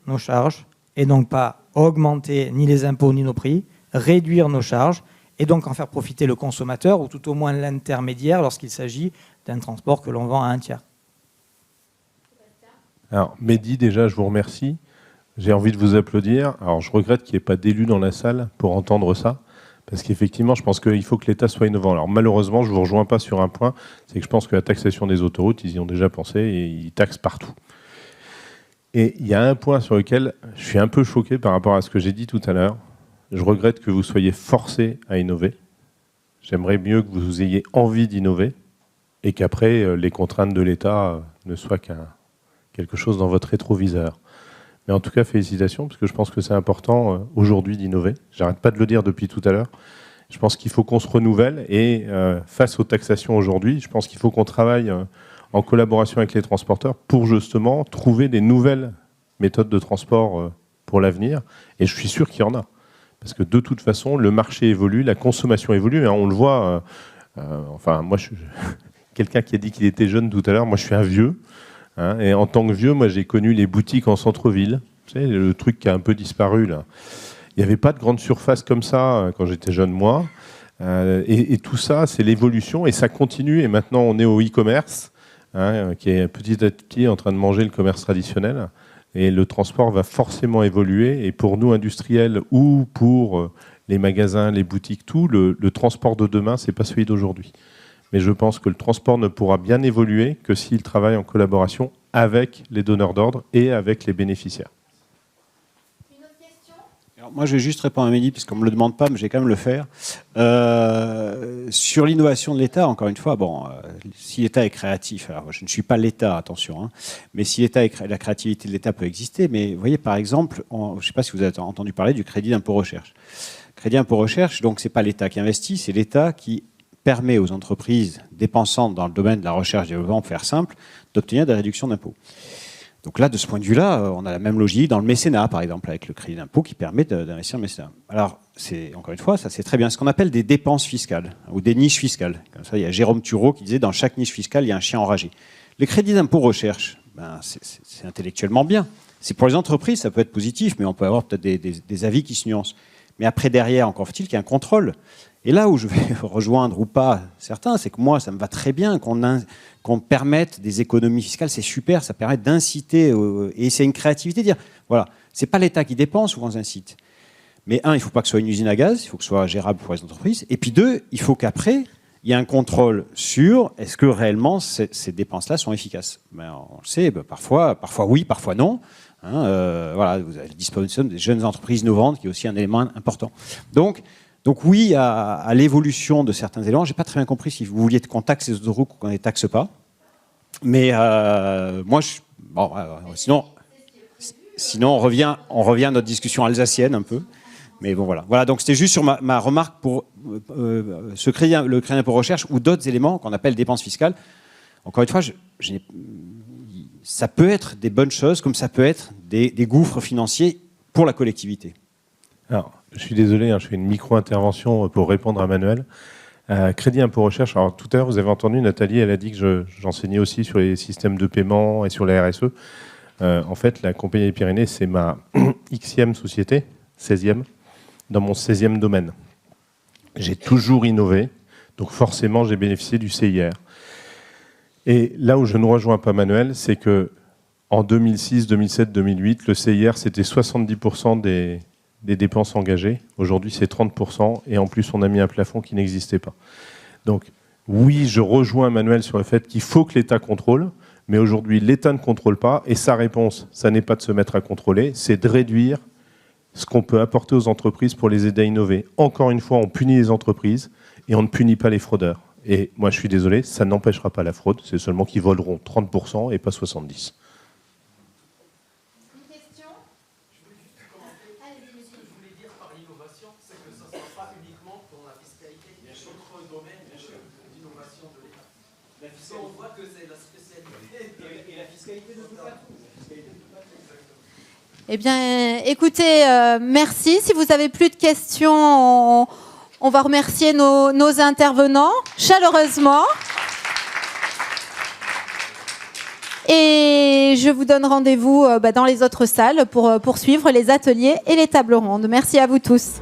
E: nos charges et donc pas augmenter ni les impôts ni nos prix, réduire nos charges et donc en faire profiter le consommateur ou tout au moins l'intermédiaire lorsqu'il s'agit d'un transport que l'on vend à un tiers.
C: Alors, Mehdi, déjà, je vous remercie. J'ai envie de vous applaudir. Alors, je regrette qu'il n'y ait pas d'élus dans la salle pour entendre ça, parce qu'effectivement, je pense qu'il faut que l'État soit innovant. Alors, malheureusement, je ne vous rejoins pas sur un point, c'est que je pense que la taxation des autoroutes, ils y ont déjà pensé et ils taxent partout. Et il y a un point sur lequel je suis un peu choqué par rapport à ce que j'ai dit tout à l'heure. Je regrette que vous soyez forcés à innover. J'aimerais mieux que vous ayez envie d'innover et qu'après, les contraintes de l'État ne soient quelque chose dans votre rétroviseur. Mais en tout cas, félicitations, parce que je pense que c'est important aujourd'hui d'innover. J'arrête pas de le dire depuis tout à l'heure. Je pense qu'il faut qu'on se renouvelle et face aux taxations aujourd'hui, je pense qu'il faut qu'on travaille en collaboration avec les transporteurs pour justement trouver des nouvelles méthodes de transport pour l'avenir. Et je suis sûr qu'il y en a. Parce que de toute façon, le marché évolue, la consommation évolue. On le voit. Moi, je suis quelqu'un qui a dit qu'il était jeune tout à l'heure. Moi, je suis un vieux. Et en tant que vieux, moi, j'ai connu les boutiques en centre-ville. Vous savez, le truc qui a un peu disparu, là. Il n'y avait pas de grande surface comme ça quand j'étais jeune, moi. Et tout ça, c'est l'évolution. Et ça continue. Et maintenant, on est au e-commerce, qui est petit à petit en train de manger le commerce traditionnel. Et le transport va forcément évoluer. Et pour nous, industriels, ou pour les magasins, les boutiques, tout, le transport de demain, ce n'est pas celui d'aujourd'hui. Mais je pense que le transport ne pourra bien évoluer que s'il travaille en collaboration avec les donneurs d'ordre et avec les bénéficiaires.
B: Une autre question ?
D: Alors, moi, je vais juste répondre à Mehdi, parce qu'on ne me le demande pas, mais je vais quand même le faire. Sur l'innovation de l'État, encore une fois, si l'État est créatif, alors je ne suis pas l'État, attention, hein, mais si l'État la créativité de l'État peut exister, mais vous voyez, par exemple, je ne sais pas si vous avez entendu parler du crédit d'impôt recherche. Crédit d'impôt recherche, donc, ce n'est pas l'État qui investit, c'est l'État qui permet aux entreprises dépensantes dans le domaine de la recherche et développement, pour faire simple, d'obtenir des réductions d'impôts. Donc là, de ce point de vue-là, on a la même logique dans le mécénat, par exemple, avec le crédit d'impôt qui permet d'investir le mécénat. Alors, encore une fois, ça c'est très bien. Ce qu'on appelle des dépenses fiscales ou des niches fiscales. Comme ça, il y a Jérôme Tureau qui disait dans chaque niche fiscale, il y a un chien enragé. Les crédits d'impôt recherche, c'est intellectuellement bien. C'est pour les entreprises, ça peut être positif, mais on peut avoir peut-être des avis qui se nuancent. Mais après, derrière, encore faut-il qu'il y ait un contrôle. Et là où je vais rejoindre ou pas certains, c'est que moi, ça me va très bien qu'on permette des économies fiscales. C'est super, ça permet d'inciter, et c'est une créativité, de dire, voilà, c'est pas l'État qui dépense, souvent on incite. Mais il ne faut pas que ce soit une usine à gaz, il faut que ce soit gérable pour les entreprises. Et puis deux, il faut qu'après, il y ait un contrôle sur est-ce que réellement ces dépenses-là sont efficaces. On le sait, parfois oui, parfois non. Voilà, vous avez la disposition des jeunes entreprises innovantes, qui est aussi un élément important. Donc oui, à l'évolution de certains éléments. Je n'ai pas très bien compris si vous vouliez qu'on taxe les autoroutes ou qu'on ne les taxe pas. Mais moi, sinon on revient à notre discussion alsacienne un peu. Mais bon, voilà. Donc c'était juste sur ma remarque pour le crédit d'impôt recherche ou d'autres éléments qu'on appelle dépenses fiscales. Encore une fois, ça peut être des bonnes choses, comme ça peut être des gouffres financiers pour la collectivité.
C: Alors, je suis désolé, je fais une micro-intervention pour répondre à Manuel. Crédit impôt recherche, alors tout à l'heure, vous avez entendu Nathalie, elle a dit que j'enseignais aussi sur les systèmes de paiement et sur la RSE. En fait, la Compagnie des Pyrénées, c'est ma Xème société, 16e, dans mon 16e domaine. J'ai toujours innové, donc forcément, j'ai bénéficié du CIR. Et là où je ne rejoins pas Manuel, c'est que en 2006, 2007, 2008, le CIR, c'était 70% des dépenses engagées. Aujourd'hui, c'est 30%. Et en plus, on a mis un plafond qui n'existait pas. Donc, oui, je rejoins Manuel sur le fait qu'il faut que l'État contrôle. Mais aujourd'hui, l'État ne contrôle pas. Et sa réponse, ça n'est pas de se mettre à contrôler, c'est de réduire ce qu'on peut apporter aux entreprises pour les aider à innover. Encore une fois, on punit les entreprises et on ne punit pas les fraudeurs. Et moi, je suis désolé, ça n'empêchera pas la fraude. C'est seulement qu'ils voleront 30% et pas 70%.
B: Eh bien, écoutez, merci. Si vous avez plus de questions, on va remercier nos intervenants chaleureusement. Et je vous donne rendez-vous dans les autres salles pour poursuivre les ateliers et les tables rondes. Merci à vous tous.